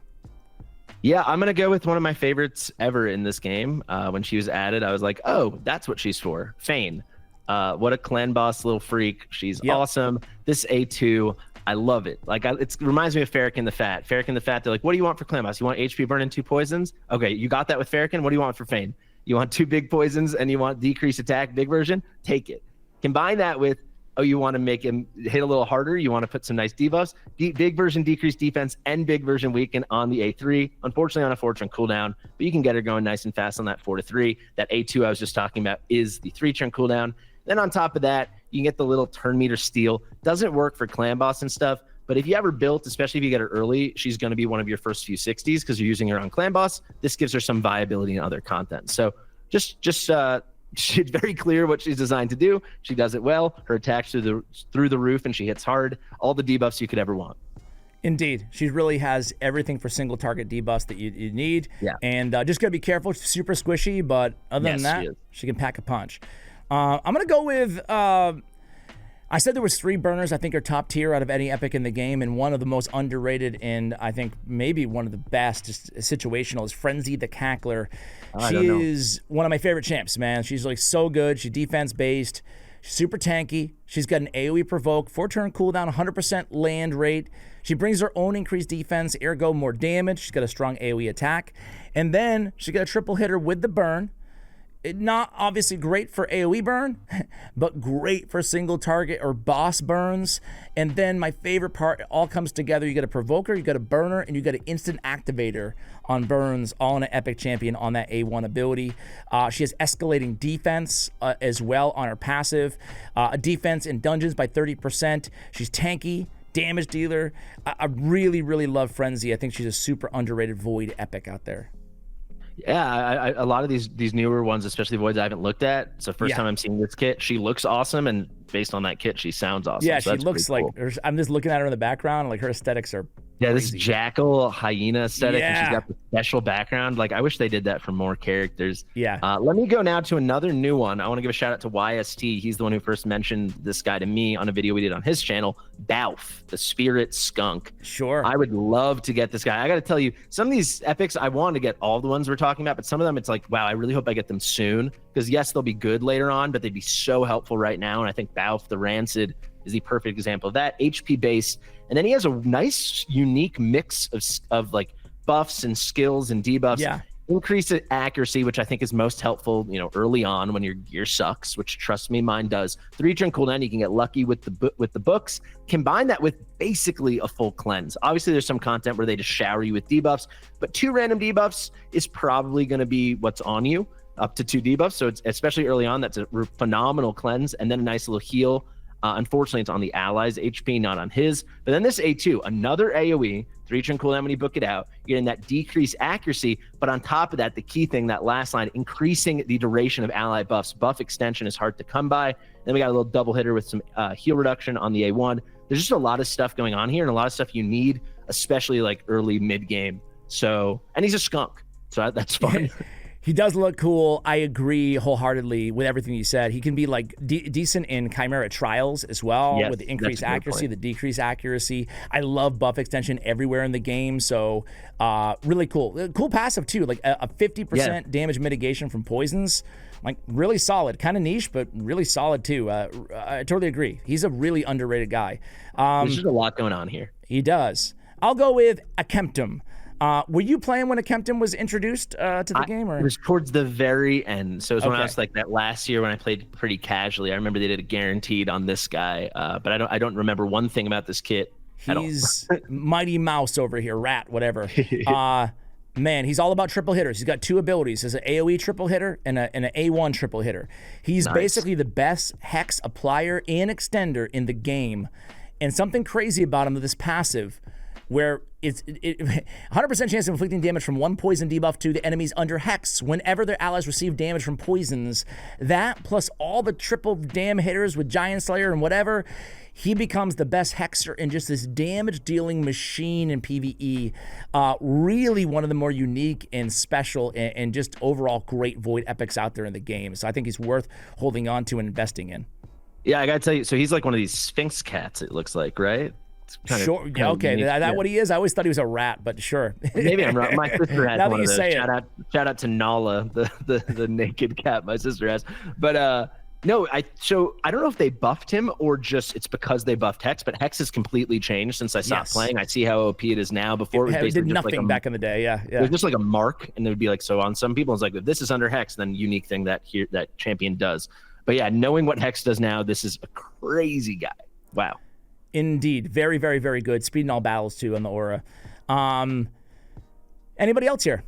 Yeah, I'm going to go with one of my favorites ever in this game. When she was added, I was like, oh, that's what she's for. Fane. What a clan boss little freak. She's awesome. This A2, I love it. Like, it reminds me of Farrakhan the Fat. Farrakhan the Fat, they're like, what do you want for clan boss? You want HP burn and 2 poisons? Okay, you got that with Farrakhan. What do you want for Fane? You want 2 big poisons and you want decrease attack, big version? Take it. Combine that with, oh, you want to make him hit a little harder. You want to put some nice debuffs. Big version decreased defense and big version weaken on the A3. Unfortunately, on a 4-turn cooldown, but you can get her going nice and fast on that 4-3. That A2 I was just talking about is the 3-turn cooldown. Then on top of that, you can get the little turn meter steal. Doesn't work for clan boss and stuff, but if you ever built, especially if you get her early, she's going to be one of your first few 60s because you're using her on clan boss. This gives her some viability in other content. So just she's very clear what she's designed to do. She does it well. Her attacks through the roof, and she hits hard. All the debuffs you could ever want. Indeed. She really has everything for single target debuffs that you need. Yeah. And just got to be careful. She's super squishy, but other than that, she can pack a punch. I'm going to go with... I said there was 3 burners I think are top tier out of any epic in the game, and one of the most underrated and I think maybe one of the best, just situational, is Frenzy the Cackler. She is one of my favorite champs, man. She's like so good. She's defense based. She's super tanky. She's got an AoE provoke, 4-turn cooldown, 100% land rate. She brings her own increased defense, ergo more damage. She's got a strong AoE attack. And then she got a triple hitter with the burn. Not obviously great for AoE burn, but great for single target or boss burns. And then my favorite part, it all comes together. You got a provoker, you got a burner, and you got an instant activator on burns, all in an epic champion on that A1 ability. She has escalating defense as well on her passive. A defense in dungeons by 30%. She's tanky, damage dealer. I really, really love Frenzy. I think she's a super underrated Void epic out there. Yeah, a lot of these newer ones, especially Voids, I haven't looked at. It's the first time I'm seeing this kit. She looks awesome, and based on that kit, she sounds awesome. Yeah, so she looks like cool. I'm just looking at her in the background. Like, her aesthetics are this jackal hyena aesthetic, and she's got the special background. Like, I wish they did that for more characters. Yeah. Let me go now to another new one. I want to give a shout out to YST. He's the one who first mentioned this guy to me on a video we did on his channel. Bauf, the spirit skunk. Sure. I would love to get this guy. I got to tell you, some of these epics, I want to get all the ones we're talking about, but some of them, it's like, wow, I really hope I get them soon, because yes, they'll be good later on, but they'd be so helpful right now. And I think Bauf, the Rancid, is the perfect example of that. HP base, and then he has a nice, unique mix of like buffs and skills and debuffs. Yeah. Increase accuracy, which I think is most helpful, early on when your gear sucks, which trust me, mine does. 3-turn cooldown, you can get lucky with the books. Combine that with basically a full cleanse. Obviously, there's some content where they just shower you with debuffs, but 2 random debuffs is probably going to be what's on you. up to 2 debuffs. So it's especially early on, that's a phenomenal cleanse, and then a nice little heal. Unfortunately, it's on the allies' HP, not on his. But then this A2, another AoE, 3 turn cooldown when you book it out. You're getting that decreased accuracy, but on top of that, the key thing, that last line, increasing the duration of ally buffs. Buff extension is hard to come by. Then we got a little double hitter with some heal reduction on the A1. There's just a lot of stuff going on here, and a lot of stuff you need, especially like early mid game. So, and he's a skunk, so that's fun. He does look cool. I agree wholeheartedly with everything you said. He can be like decent in Chimera Trials as well, with the increased accuracy, the decreased accuracy. I love buff extension everywhere in the game, so really cool. Cool passive too, like a 50% damage mitigation from poisons. Like really solid, kind of niche, but really solid too. I totally agree. He's a really underrated guy. There's just a lot going on here. He does. I'll go with Akemptum. Were you playing when Akemptum was introduced to the game? Or? It was towards the very end. So it was when I was like that last year when I played pretty casually. I remember they did a guaranteed on this guy, but I don't remember one thing about this kit. He's Mighty Mouse over here, rat, whatever. Man, he's all about triple hitters. He's got 2 abilities. He's an AoE triple hitter and an A1 triple hitter. He's basically the best hex applier and extender in the game. And something crazy about him with this passive, where it's 100% chance of inflicting damage from 1 poison debuff to the enemies under hex whenever their allies receive damage from poisons. That plus all the triple dam hitters with Giant Slayer and whatever, he becomes the best hexer and just this damage dealing machine in PvE. Really one of the more unique and special and just overall great void epics out there in the game. So I think he's worth holding on to and investing in. Yeah, I gotta tell you, so he's like one of these Sphinx cats, it looks like, right? Sure. Yeah, okay. That what he is? I always thought he was a rat, but sure. Maybe I'm wrong. My sister has now one that you of those. say Shout out to Nala, the naked cat my sister has. But no, I don't know if they buffed him or just it's because they buffed Hex, but Hex has completely changed since I stopped playing. I see how OP it is now. Before it was basically did just nothing like back in the day. Yeah. It was just like a mark, and it would be like, so on some people it's like, if this is under Hex, then unique thing that champion does. But yeah, knowing what Hex does now, this is a crazy guy. Wow. Indeed. Very, very, very good. Speed in all battles, too, on the aura. Anybody else here?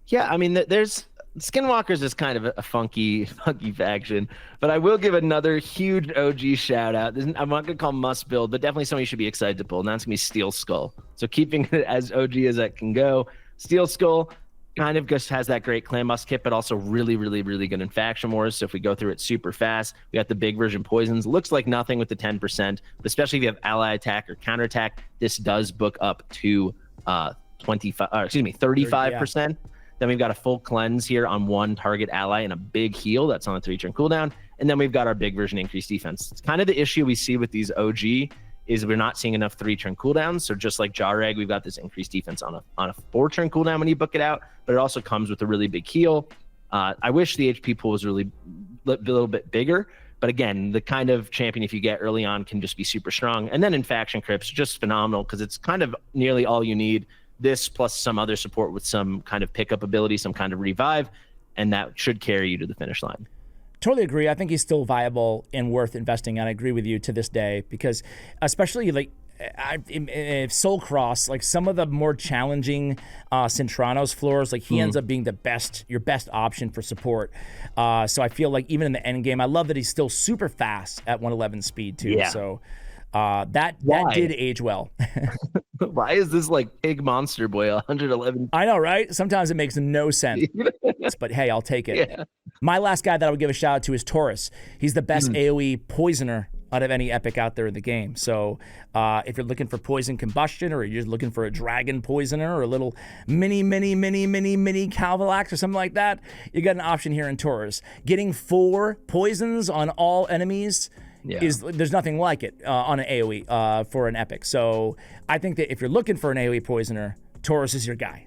Yeah, I mean, there's... Skinwalkers is kind of a funky faction, but I will give another huge OG shout-out. I'm not going to call must build, but definitely something you should be excited to pull, and that's going to be Steel Skull. So keeping it as OG as that can go. Steel Skull kind of just has that great clan boss kit, but also really, really, really good in faction wars. So if we go through it super fast, we got the big version poisons. Looks like nothing with the 10%, but especially if you have ally attack or counterattack, this does book up to 35%. Then we've got a full cleanse here on 1 target ally and a big heal. That's on a 3-turn cooldown. And then we've got our big version increased defense. It's kind of the issue we see with these OG is we're not seeing enough 3-turn cooldowns. So just like Jareg, we've got this increased defense on a 4-turn cooldown when you book it out, but it also comes with a really big heal. I wish the HP pool was really a little bit bigger, but again, the kind of champion if you get early on can just be super strong. And then in faction crypts, just phenomenal because it's kind of nearly all you need. This plus some other support with some kind of pickup ability, some kind of revive, and that should carry you to the finish line. Totally agree. I think he's still viable and worth investing in. I agree with you to this day because especially like Soul Cross, like some of the more challenging Centranos floors, like he ends up being your best option for support. So I feel like even in the end game, I love that he's still super fast at 111 speed too. Yeah. So that did age well. Why is this like pig monster boy 111? I know, right? Sometimes it makes no sense, but hey, I'll take it. Yeah. My last guy that I would give a shout out to is Taurus. He's the best AoE poisoner out of any epic out there in the game. So if you're looking for poison combustion, or you're looking for a dragon poisoner, or a little mini Calvalax or something like that, you got an option here in Taurus. Getting 4 poisons on all enemies there's nothing like it on an AoE for an epic. So I think that if you're looking for an AoE poisoner, Taurus is your guy.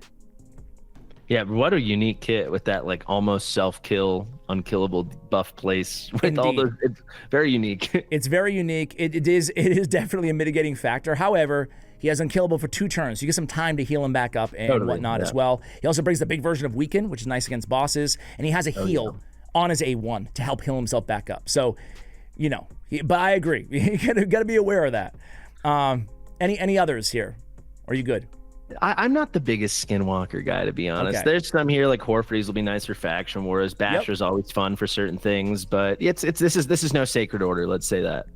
Yeah, what a unique kit with that like almost self-kill, unkillable buff place with Indeed. All those. It's very unique. It's very unique. It is definitely a mitigating factor. However, he has unkillable for 2 turns. So you get some time to heal him back up and whatnot as well. He also brings the big version of Weaken, which is nice against bosses, and he has a heal on his A1 to help heal himself back up. So, you know, but I agree. You got to be aware of that. Any others here? Are you good? I'm not the biggest Skinwalker guy, to be honest. Okay. There's some here like Horfreeze will be nice for faction wars. Basher's always fun for certain things, but this is no sacred order. Let's say that.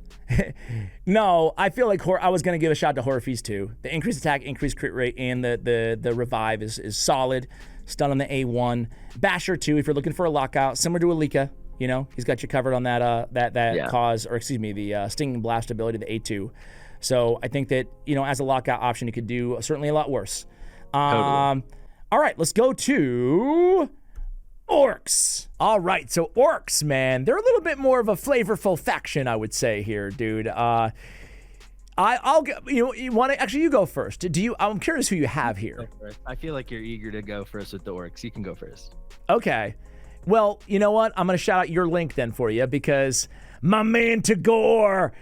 No, I feel like I was gonna give a shot to Horfreeze too. The increased attack, increased crit rate, and the revive is solid. Stun on the A1. Basher too, if you're looking for a lockout, similar to Alika. You know, he's got you covered on that cause, or excuse me, the stinging blast ability, the A2. So I think that, you know, as a lockout option, you could do certainly a lot worse. Totally. All right, let's go to Orcs. All right, so Orcs, man, they're a little bit more of a flavorful faction, I would say here, dude. I'll go. You want to actually? You go first. I'm curious who you have here. I feel like you're eager to go first with the Orcs. You can go first. Okay. Well, you know what? I'm gonna shout out your link then for you because my man Tagore,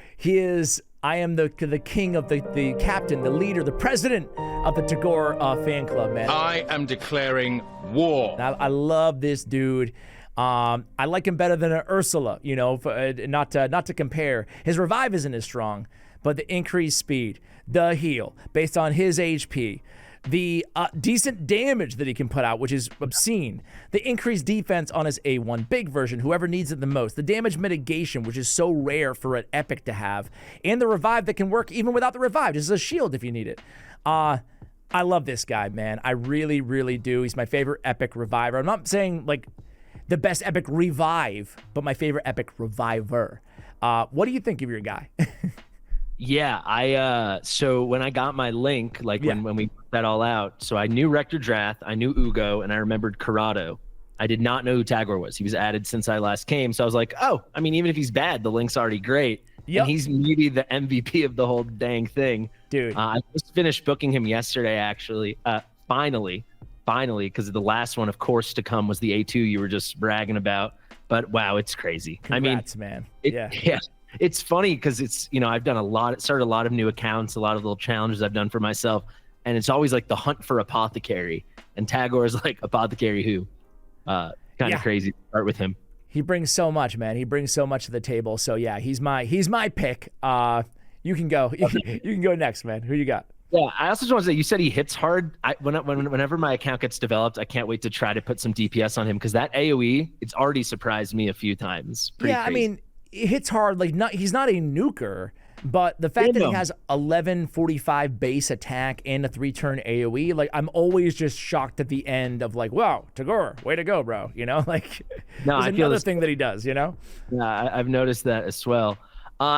I am the king of the captain, the leader, the president of the Tagore fan club, man. I am declaring war. I love this dude. I like him better than an Ursula, you know, not to compare. His revive isn't as strong, but the increased speed, the heal, based on his HP, the decent damage that he can put out, which is obscene, the increased defense on his A1 big version, whoever needs it the most, the damage mitigation, which is so rare for an epic to have, and the revive that can work even without the revive, just as a shield if you need it. I love this guy, man. I really, really do. He's my favorite epic reviver. I'm not saying like the best epic revive, but my favorite epic reviver. What do you think of your guy? Yeah, so when I got my link, like when we put that all out, so I knew Rector Drath, I knew Ugo, and I remembered Corrado. I did not know who Tagore was. He was added since I last came, so I was like, oh, I mean, even if he's bad, the link's already great. Yep. And he's maybe the MVP of the whole dang thing. Dude. I just finished booking him yesterday, actually. Finally, because the last one, of course, to come was the A2 you were just bragging about. But wow, it's crazy. Congrats, man. Yeah. It's funny because it's, you know, I've done started a lot of new accounts, a lot of little challenges I've done for myself. And it's always like the hunt for apothecary. And Tagore is like apothecary who? Kind of crazy to start with him. He brings so much, man. He brings so much to the table. So yeah, he's my pick. You can go. You can go next, man. Who you got? Yeah, I also just want to say, you said he hits hard. Whenever my account gets developed, I can't wait to try to put some DPS on him because that AoE, it's already surprised me a few times. Pretty crazy. I mean, it hits hard. Like, he's not a nuker, but the fact that he has 1145 base attack and a 3-turn AoE, like, I'm always just shocked at the end of like, wow, Tagore, way to go, bro. You know, like, there's another thing that he does. You know? Yeah, I've noticed that as well.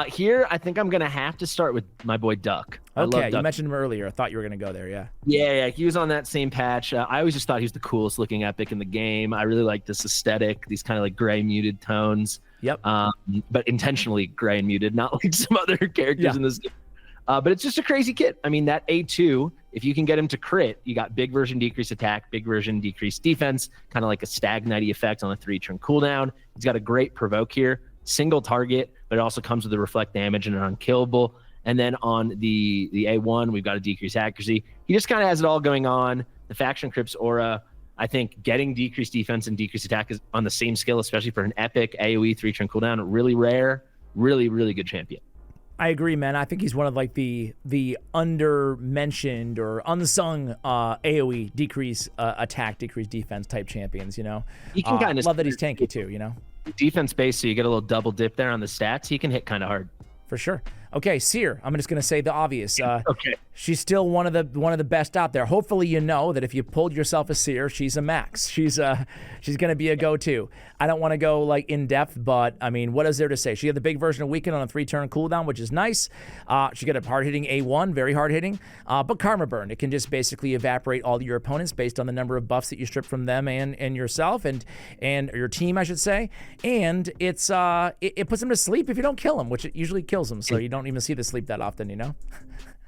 Here, I think I'm gonna have to start with my boy Duck. Okay, you mentioned him earlier. I thought you were gonna go there. Yeah. Yeah, he was on that same patch. I always just thought he was the coolest looking epic in the game. I really like this aesthetic, these kind of like gray muted tones. Yep. But intentionally gray and muted, not like some other characters in this game. But it's just a crazy kit. I mean, that A2, if you can get him to crit, you got big version decreased attack, big version decreased defense, kind of like a Stag Knighty effect on a 3-turn cooldown. He's got a great provoke here, single target, but it also comes with a reflect damage and an unkillable. And then on the A1, we've got a decreased accuracy. He just kind of has it all going on. The faction Crypt's aura, I think getting decreased defense and decreased attack is on the same scale, especially for an epic AoE 3-turn cooldown. Really rare, really, really good champion. I agree, man. I think he's one of like the under-mentioned or unsung AoE decrease attack, decrease defense type champions, you know? He can kind of love that he's tanky too, you know? Defense based, so you get a little double dip there on the stats. He can hit kind of hard. For sure. Okay, Seer. I'm just gonna say the obvious. Okay. She's still one of the best out there. Hopefully, you know that if you pulled yourself a Seer, she's a max. She's gonna be a go-to. I don't want to go like in depth, but I mean, what is there to say? She had the big version of Weaken on a 3-turn cooldown, which is nice. She got a hard-hitting A1, very hard-hitting. But Karma Burn, it can just basically evaporate all your opponents based on the number of buffs that you strip from them and yourself and your team, I should say. And it puts them to sleep if you don't kill them, which it usually kills them. So you don't even see the sleep that often, you know?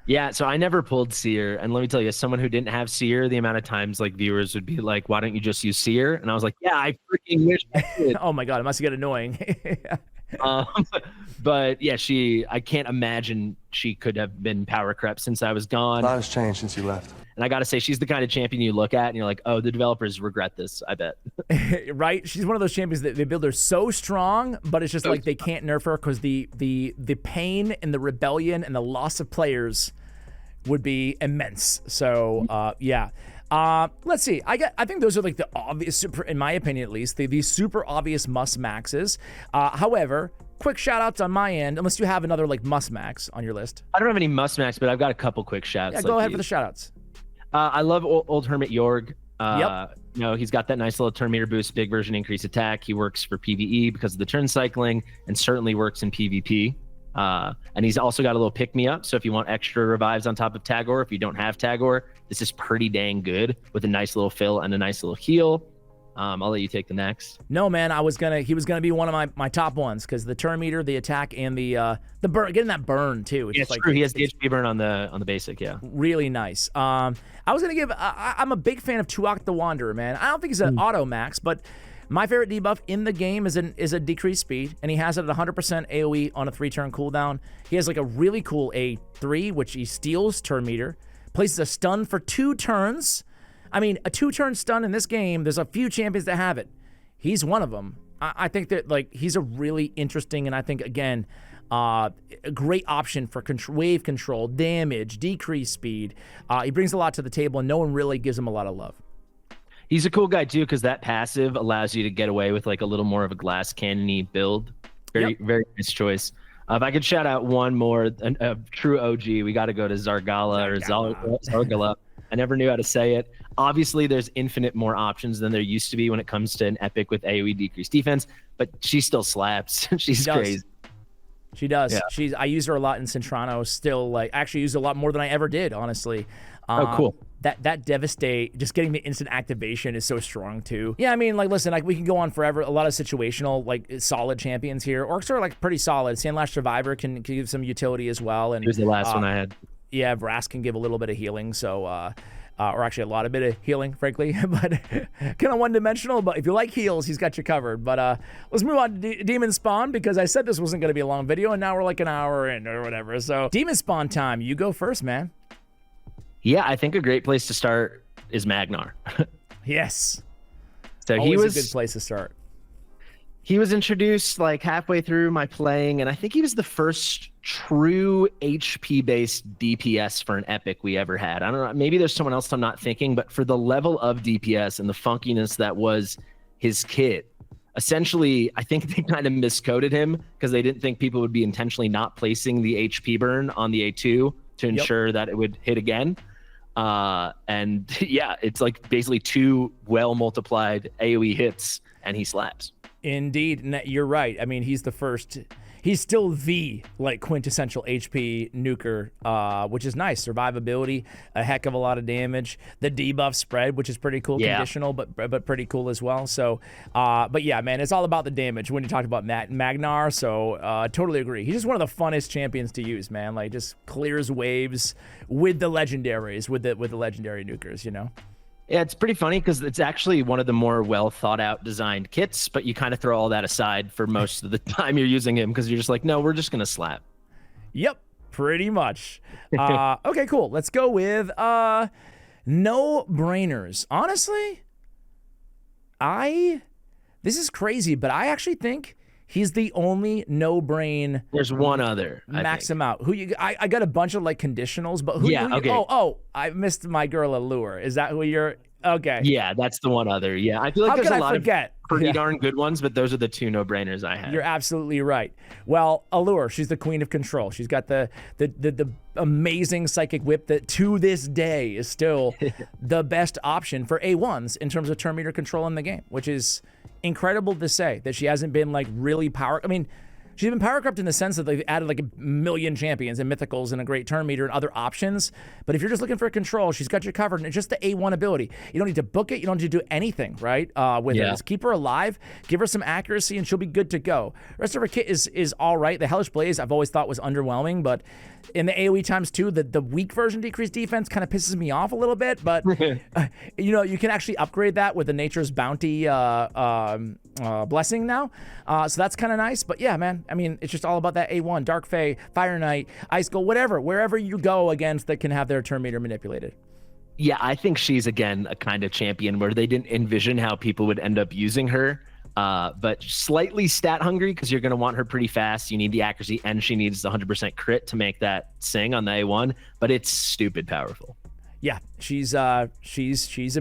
Yeah, so I never pulled Seer, and let me tell you, as someone who didn't have Seer, the amount of times like viewers would be like, "Why don't you just use Seer?" And I was like, "Yeah, I freaking wish I did." Oh my god, it must get annoying. But yeah, I can't imagine she could have been power crept since I was gone. A lot has changed since you left. And I gotta say, she's the kind of champion you look at and you're like, "Oh, the developers regret this." I bet. Right? She's one of those champions that they build her so strong, but it's just like they can't nerf her because the pain and the rebellion and the loss of players would be immense. So yeah. Let's see. I think those are like the obvious, in my opinion at least, the super obvious must maxes. However, quick shout outs on my end, unless you have another like must max on your list. I don't have any must max, but I've got a couple quick shouts. Yeah, go ahead for the shout outs. I love old Hermit Yorg. Yep. You know, he's got that nice little turn meter boost, big version increase attack. He works for PvE because of the turn cycling, and certainly works in PvP. And he's also got a little pick me up. So if you want extra revives on top of Tagore, if you don't have Tagore, this is pretty dang good with a nice little fill and a nice little heal. I'll let you take the next. No, man, he was gonna be one of my top ones because the turn meter, the attack, and the burn, getting that burn too. Yeah, it's true. He has the HP burn on the basic. Yeah, really nice. I was gonna give. I'm a big fan of Tuak the Wanderer, man. I don't think he's an auto max, but my favorite debuff in the game is a decreased speed, and he has it at 100% AOE on a 3-turn cooldown. He has like a really cool A3, which he steals turn meter, places a stun for 2 turns. I mean, a 2-turn stun in this game, there's a few champions that have it. He's one of them. I think that like he's a really interesting, and I think again, a great option for wave control, damage, decreased speed. He brings a lot to the table, and no one really gives him a lot of love. He's a cool guy too, because that passive allows you to get away with like a little more of a glass cannon-y build. Very nice choice. If I could shout out one more, a true OG, we got to go to Zargala. I never knew how to say it. Obviously, there's infinite more options than there used to be when it comes to an epic with AoE decreased defense, but she still slaps. She's crazy. She does. Yeah. I use her a lot in Centrano. Still, like, actually use a lot more than I ever did, honestly. Oh, cool. That devastate, just getting the instant activation is so strong too. Yeah, I mean, like, listen, like we can go on forever. A lot of situational, like, solid champions here. Orcs are like pretty solid. Sandlash Survivor can give some utility as well. And here's the last one I had. Yeah, Vrask can give a little bit of healing. So, or actually a lot of bit of healing, frankly, but kind of one-dimensional. But if you like heals, he's got you covered. But let's move on to Demonspawn, because I said this wasn't going to be a long video, and now we're like an hour in or whatever. So Demonspawn time. You go first, man. Yeah, I think a great place to start is Magnar. Yes. So Always he was a good place to start. He was introduced like halfway through my playing, and I think he was the first true HP-based DPS for an epic we ever had. I don't know, maybe there's someone else I'm not thinking, but for the level of DPS and the funkiness that was his kit, essentially, I think they kind of miscoded him because they didn't think people would be intentionally not placing the HP burn on the A2 to ensure that it would hit again. And yeah, it's like basically 2 well-multiplied AoE hits, and he slaps. Indeed, you're right. I mean, he's the first. He's still the like quintessential HP nuker, which is nice. Survivability, a heck of a lot of damage. The debuff spread, which is pretty cool, conditional, but pretty cool as well. So, but yeah, man, it's all about the damage when you talked about Magnar. So, totally agree. He's just one of the funnest champions to use, man. Like, just clears waves with the legendaries, with the legendary nukers, you know. Yeah, it's pretty funny because it's actually one of the more well thought out designed kits, but you kind of throw all that aside for most of the time you're using him because you're just like, no, we're just going to slap. Yep, pretty much. Okay, cool. Let's go with no brainers. Honestly, this is crazy, but I actually think he's the only no-brain. There's one other. Max him out. I got a bunch of like conditionals, but okay. Oh, I missed my girl Allure. Is that who you're? Okay. Yeah, that's the one other. Yeah, I feel like there's a lot of pretty darn good ones, but those are the 2 no-brainers I had. You're absolutely right. Well, Allure, she's the queen of control. She's got the amazing psychic whip that to this day is still the best option for A1s in terms of turn meter control in the game, which is incredible to say that she hasn't been like really I mean, she's been power corrupt in the sense that they've added like a million champions and mythicals and a great turn meter and other options. But if you're just looking for a control, she's got you covered. And it's just the A1 ability. You don't need to book it. You don't need to do anything, right? With her. Just keep her alive, give her some accuracy, and she'll be good to go. The rest of her kit is all right. The Hellish Blaze I've always thought was underwhelming, but in the AoE times too, the weak version decreased defense kind of pisses me off a little bit. But you know, you can actually upgrade that with the Nature's Bounty blessing now. So that's kind of nice. But yeah, man, I mean, it's just all about that A1, Dark Fae, Fire Knight, Ice Gold, wherever you go against that can have their turn meter manipulated. Yeah, I think she's, again, a kind of champion where they didn't envision how people would end up using her. but slightly stat hungry because you're going to want her pretty fast. You need the accuracy, and she needs the 100% crit to make that sing on the A1. But it's stupid powerful. Yeah, she's a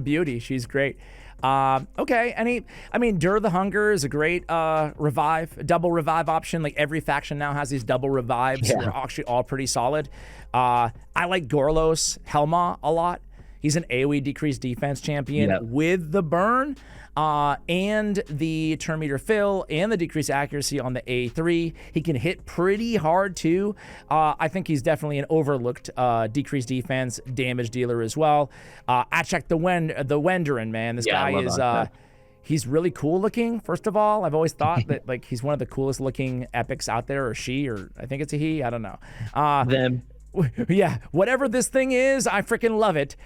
beauty. She's great. Okay, Dur the Hunger is a great double revive option. Like every faction now has these double revives. Yeah. They're actually all pretty solid. I like Gorlos Helma a lot. He's an AoE decreased defense champion with the burn and the turn meter fill and the decreased accuracy on the A3. He can hit pretty hard too. I think he's definitely an overlooked decreased defense damage dealer as well. I checked the Wenderin, man. This guy is he's really cool looking. First of all, I've always thought that like he's one of the coolest looking epics out there, or she, or I think it's a he. I don't know. Them. Yeah, whatever this thing is, I freaking love it.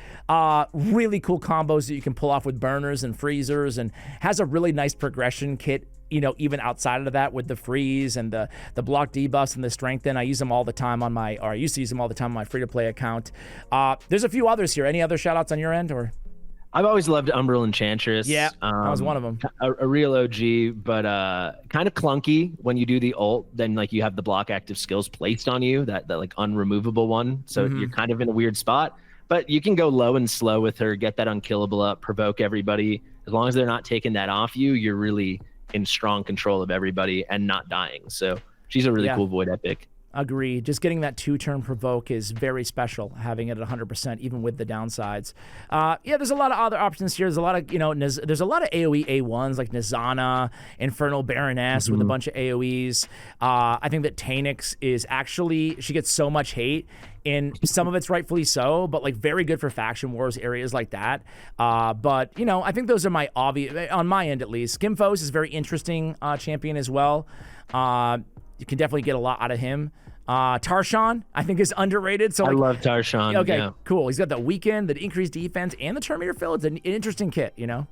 Really cool combos that you can pull off with burners and freezers, and has a really nice progression kit, even outside of that with the freeze and the block debuffs and the strengthen. I use them all the time I used to use them all the time on my free-to-play account. There's a few others here. Any other shout-outs on your end, or? I've always loved Umbral Enchantress. Yeah, that was one of them. A real OG, but kind of clunky when you do the ult. Then like you have the block active skills placed on you, that like unremovable one. So you're kind of in a weird spot. But you can go low and slow with her, get that unkillable up, provoke everybody. As long as they're not taking that off you, you're really in strong control of everybody and not dying. So she's a really cool void epic. Agree. Just getting that 2-turn provoke is very special, having it at 100%, even with the downsides. There's a lot of other options here. There's a lot of, there's a lot of AoE A1s like Nizana, Infernal Baroness with a bunch of AoEs. I think that Tanix is actually, she gets so much hate, and some of it's rightfully so, but like very good for faction wars areas like that. But I think those are my obvious, on my end at least. Skimfos is a very interesting champion as well. You can definitely get a lot out of him. Tarshan, I think, is underrated. So I love Tarshan. Okay, cool. He's got the weekend, the increased defense, and the turn meter fill. It's an interesting kit, Yeah,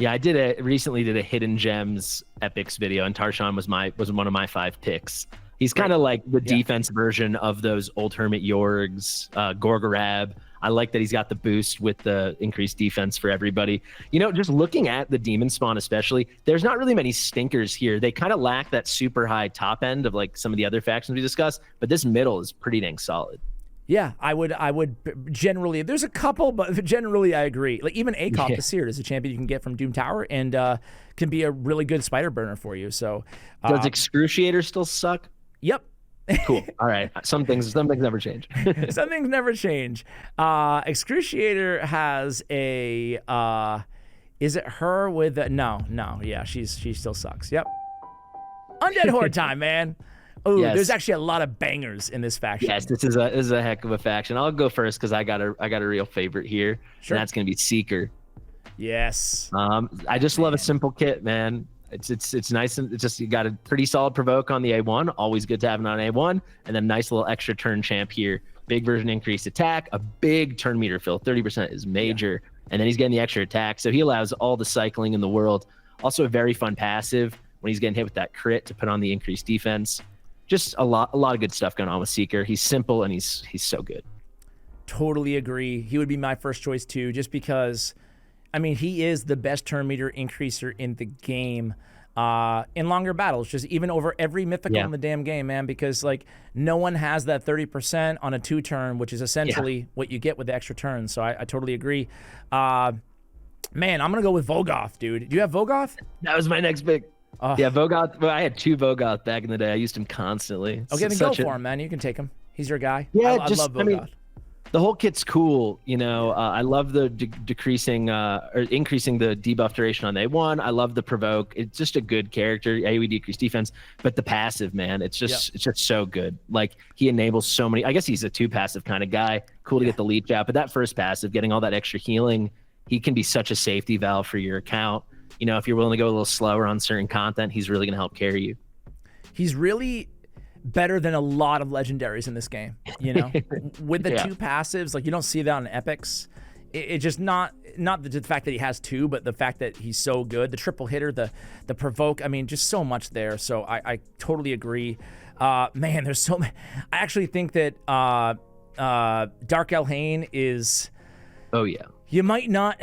I recently did a hidden gems epics video, and Tarshan was one of my 5 picks. He's kind of like the defense version of those old Hermit Yorgs, Gorgorab. I like that he's got the boost with the increased defense for everybody. Just looking at the Demonspawn especially, there's not really many stinkers here. They kind of lack that super high top end of like some of the other factions we discussed, but this middle is pretty dang solid. Yeah, I would generally, there's a couple, but generally I agree. Like even Akop the Seared is a champion you can get from Doom Tower, and can be a really good spider burner for you. So does Excruciator still suck? Yep. Cool. All right. Some things never change. Some things never change. Excruciator has a is it her with a, no, yeah, she still sucks. Yep. Undead Horde time, man. Oh, there's actually a lot of bangers in this faction. Yes, this is a heck of a faction. I'll go first because I got a real favorite here. Sure. And that's gonna be Seeker. Yes. I just love a simple kit, man. It's nice, and it's just, you got a pretty solid provoke on the A1. Always good to have it on A1, and then nice little extra turn champ here. Big version increased attack, a big turn meter fill. 30% is major, and then he's getting the extra attack, so he allows all the cycling in the world. Also a very fun passive when he's getting hit with that crit to put on the increased defense. Just a lot of good stuff going on with Seeker. He's simple and he's so good. Totally agree. He would be my first choice too, just because. I mean, he is the best turn meter increaser in the game in longer battles, just even over every mythical in the damn game, man, because like no one has that 30% on a 2-turn, which is essentially what you get with the extra turns. So I totally agree. Man, I'm going to go with Vogoth, dude. Do you have Vogoth? That was my next pick. Yeah, Vogoth. Well, I had 2 Vogoth back in the day. I used him constantly. Okay, then go for him, man. You can take him. He's your guy. Yeah, I love Vogoth. The whole kit's cool, I love the decreasing or increasing the debuff duration on A1. I love the provoke. It's just a good character. AoE decreased defense, but the passive, man, it's just so good. Like he enables so many. I guess he's a 2 passive kind of guy. Cool to get the leech out, but that first passive, getting all that extra healing, he can be such a safety valve for your account. If you're willing to go a little slower on certain content, he's really gonna help carry you. He's really better than a lot of legendaries in this game, with the 2 passives. Like you don't see that on epics. It just not the fact that he has 2, but the fact that he's so good. The triple hitter, the provoke. I mean, just so much there. So I totally agree. Man, there's so many. I actually think that Dark Elhain is. Oh yeah. You might not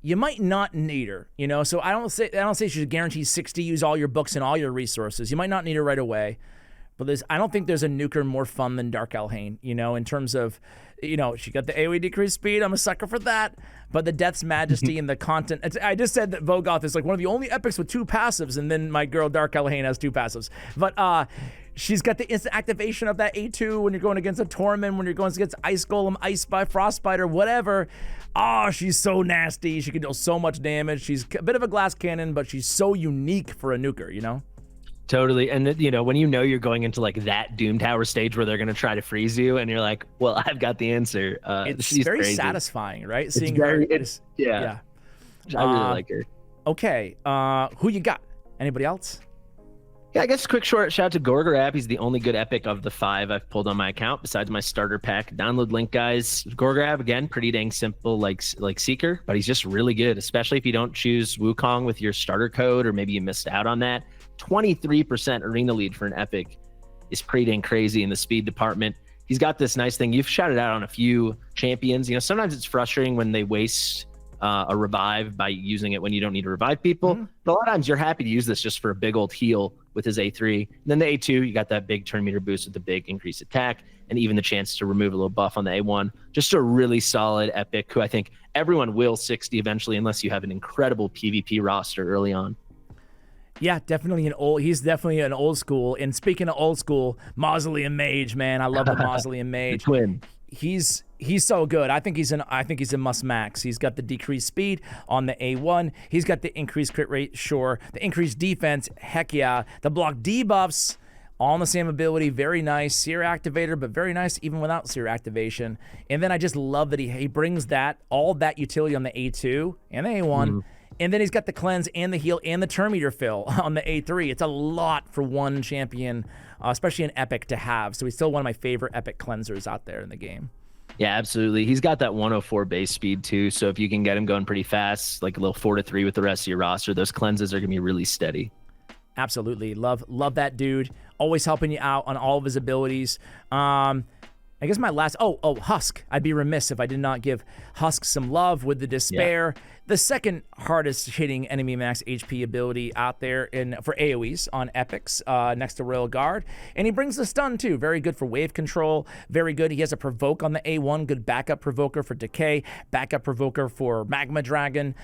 you might not need her, you know. So I don't say you should guarantee 60, use all your books and all your resources. You might not need her right away, but I don't think there's a nuker more fun than Dark Elhain, you know, in terms of, you know, she got the AoE decreased speed. I'm a sucker for that. But the Death's Majesty and the content. I just said that Vogoth is like one of the only epics with 2 passives, and then my girl Dark Elhain has 2 passives. But she's got the instant activation of that A2 when you're going against a Torment, when you're going against Ice Golem, Ice Spy, Frostbiter, whatever. Oh, she's so nasty. She can deal so much damage. She's a bit of a glass cannon, but she's so unique for a nuker, you know? Totally. And, you know, when you know you're going into like that Doom Tower stage where they're going to try to freeze you and you're like, well, I've got the answer. It's she's very crazy. Satisfying, right? It's Seeing very, her. yeah. I really like her. Okay. Who you got? Anybody else? Yeah, I guess a quick short shout out to Gorgorab. He's the only good epic of the 5 I've pulled on my account besides my starter pack. Download link, guys. Gorgorab, again, pretty dang simple like Seeker, but he's just really good, especially if you don't choose Wukong with your starter code or maybe you missed out on that. 23% arena lead for an epic is pretty dang crazy in the speed department. He's got this nice thing. You've shouted out on a few champions. You know, sometimes it's frustrating when they waste a revive by using it when you don't need to revive people. But a lot of times you're happy to use this just for a big old heal with his A3. And then the A2, you got that big turn meter boost with the big increased attack and even the chance to remove a little buff on the A1. Just a really solid epic who I think everyone will 60 eventually unless you have an incredible PvP roster early on. Yeah, definitely he's definitely an old school. And speaking of old school, Mausoleum Mage, man. I love the Mausoleum Mage. The twin. He's so good. I think he's a must max. He's got the decreased speed on the A1. He's got the increased crit rate, sure. The increased defense, heck yeah. The block debuffs, all in the same ability, very nice. Seer activator, but very nice even without seer activation. And then I just love that he brings all that utility on the A2 and the A1. And then he's got the cleanse and the heal and the turn meter fill on the A3. It's a lot for one champion, especially an epic to have. So he's still one of my favorite epic cleansers out there in the game. Yeah, absolutely. He's got that 104 base speed too. So if you can get him going pretty fast, like a little 4-3 with the rest of your roster, those cleanses are going to be really steady. Absolutely. Love that dude. Always helping you out on all of his abilities. I guess my last... Oh, Husk. I'd be remiss if I did not give Husk some love with the Despair. Yeah. The second hardest hitting enemy max HP ability out there for AoEs on epics next to Royal Guard. And he brings the stun too. Very good for wave control. Very good. He has a provoke on the A1. Good backup provoker for Decay. Backup provoker for Magma Dragon.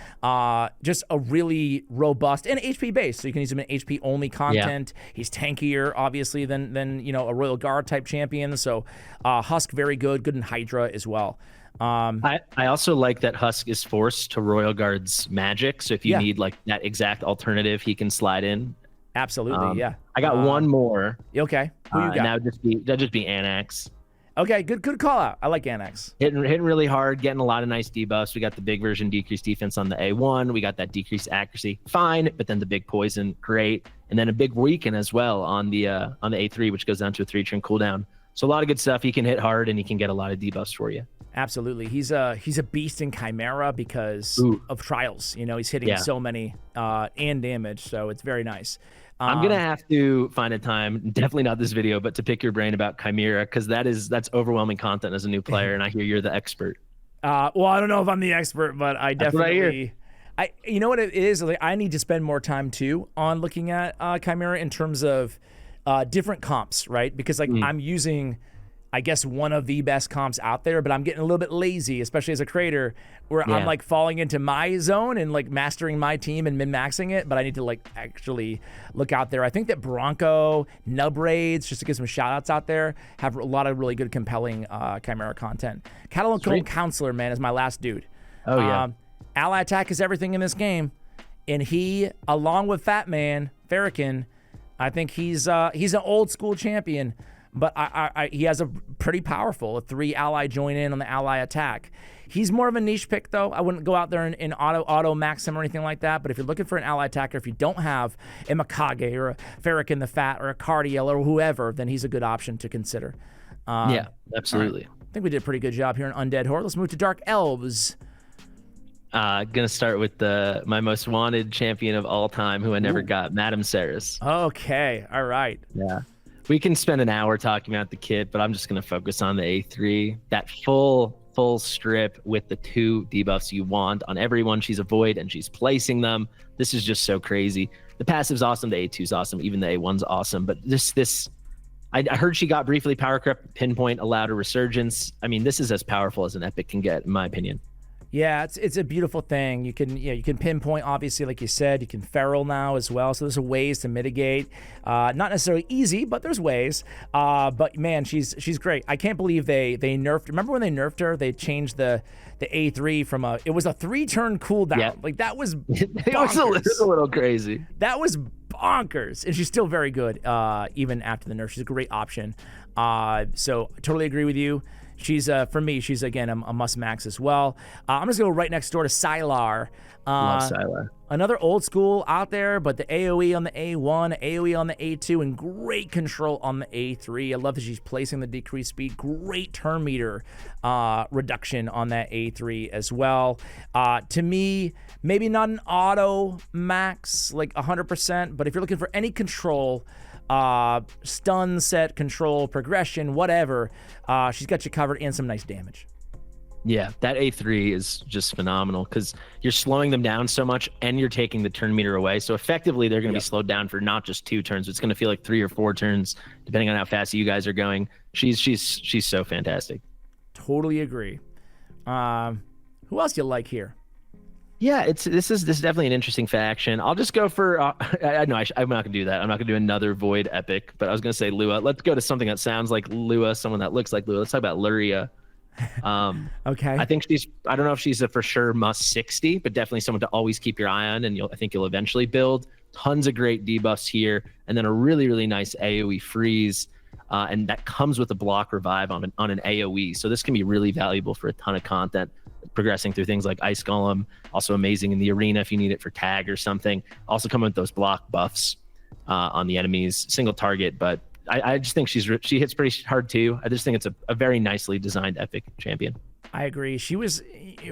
Just a really robust and HP based. So you can use him in HP only content. Yeah. He's tankier obviously than you know a Royal Guard type champion. So Husk very good. Good in Hydra as well. I also like that Husk is forced to Royal Guard's magic. So if you need like that exact alternative, he can slide in. Absolutely, yeah. I got one more. Okay, who you got? That'd just be Anax. Okay, good call out. I like Anax. Hitting really hard, getting a lot of nice debuffs. We got the big version decreased defense on the A1. We got that decreased accuracy, fine. But then the big poison, great. And then a big weaken as well on the A3, which goes down to a 3-turn cooldown. So a lot of good stuff. He can hit hard and he can get a lot of debuffs for you. Absolutely. He's a beast in Chimera because of trials. You know, he's hitting so many and damage, so it's very nice. I'm going to have to find a time, definitely not this video, but to pick your brain about Chimera because that's overwhelming content as a new player, and I hear you're the expert. Well, I don't know if I'm the expert, but I definitely... you know what it is? Like, I need to spend more time, too, on looking at Chimera in terms of different comps, right? Because, like, I'm using... I guess one of the best comps out there, but I'm getting a little bit lazy, especially as a creator, where I'm like falling into my zone and like mastering my team and min-maxing it, but I need to like actually look out there. I think that Bronco, Nub Raids, just to get some shout outs out there, have a lot of really good, compelling Chimera content. Catalan Counselor, man, is my last dude. Oh, yeah. Ally attack is everything in this game, and he, along with Fat Man, Farrakhan, I think he's an old school champion. But he has a pretty powerful 3 ally join in on the ally attack. He's more of a niche pick, though. I wouldn't go out there and auto max him or anything like that. But if you're looking for an ally attacker, if you don't have a Mikage or a Farrakhan the Fat or a Cardiel or whoever, then he's a good option to consider. Yeah, absolutely. Right. I think we did a pretty good job here in Undead Horde. Let's move to Dark Elves. Gonna start with my most wanted champion of all time, who I never got, Madame Ceres. Okay, all right. Yeah. We can spend an hour talking about the kit, but I'm just going to focus on the A3. That full full strip with the 2 debuffs you want on everyone. She's a void and she's placing them. This is just so crazy. The passive's awesome. The A2's awesome. Even the A1's awesome. But I heard she got briefly power crept. Pinpoint allowed a resurgence. I mean, this is as powerful as an epic can get, in my opinion. Yeah, it's a beautiful thing. You can pinpoint, obviously, like you said. You can feral now as well. So there's ways to mitigate. Not necessarily easy, but there's ways. But man, she's great. I can't believe they nerfed. Remember when they nerfed her? They changed the A3 from it was a 3-turn cooldown. Yeah. Like that was It was a little crazy. That was bonkers, and she's still very good even after the nerf. She's a great option. So totally agree with you. She's for me, she's again a must max as well. I'm just gonna go right next door to Sylar. Love Sylar. Another old school out there, but the AoE on the A1, AoE on the A2, and great control on the A3. I love that she's placing the decreased speed. Great turn meter reduction on that A3 as well. To me, maybe not an auto max like 100%, but if you're looking for any control, stun set, control, progression, whatever, she's got you covered, and some nice damage. Yeah, that A3 is just phenomenal because you're slowing them down so much and you're taking the turn meter away. So effectively, they're going to be slowed down for not just 2 turns. It's going to feel like 3 or 4 turns, depending on how fast you guys are going. She's so fantastic. Totally agree. Who else you like here? Yeah, this is definitely an interesting faction. I'll just go for I'm not gonna do that. I'm not gonna do another Void epic, but I was gonna say Lua. Let's go to something that sounds like Lua, someone that looks like Lua. Let's talk about Luria. Okay. I think I don't know if she's a for sure must 60, but definitely someone to always keep your eye on, and I think you'll eventually build. Tons of great debuffs here, and then a really, really nice AoE freeze. And that comes with a block revive on an AoE. So this can be really valuable for a ton of content, progressing through things like Ice Golem, also amazing in the arena if you need it for tag or something. Also coming with those block buffs on the enemies, single target, but I just think she hits pretty hard too. I just think it's a very nicely designed epic champion. I agree. She was,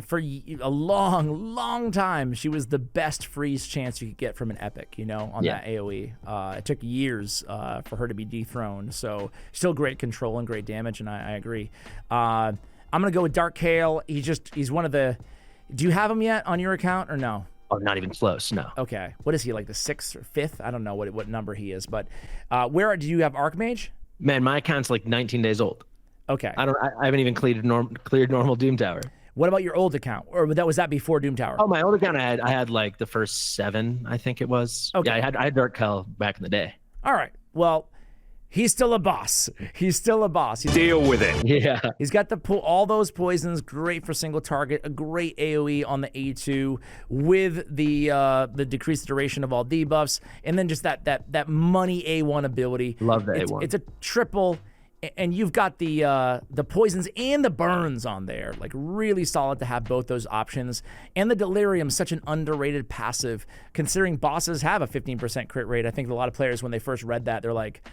for a long time, she was the best freeze chance you could get from an epic, on that AoE. It took years for her to be dethroned. So still great control and great damage, and I agree. I'm going to go with Dark Kale. He's one of the... Do you have him yet on your account or no? Oh, not even close, no. Okay. What is he, like the 6th or 5th? I don't know what number he is, but do you have Archmage? Man, my account's like 19 days old. Okay. I haven't even cleared normal Doom Tower. What about your old account? Or was that before Doom Tower? Oh, my old account, I had like the first 7, I think it was. Okay. Yeah, I had Dark Kale back in the day. All right. Well, he's still a boss. Deal with it. Yeah. He's got all those poisons, great for single target, a great AoE on the A2 with the decreased duration of all debuffs, and then just that money A1 ability. Love the A1. It's a triple, and you've got the poisons and the burns on there. Like really solid to have both those options. And the Delirium, such an underrated passive, considering bosses have a 15% crit rate. I think a lot of players, when they first read that, they're like,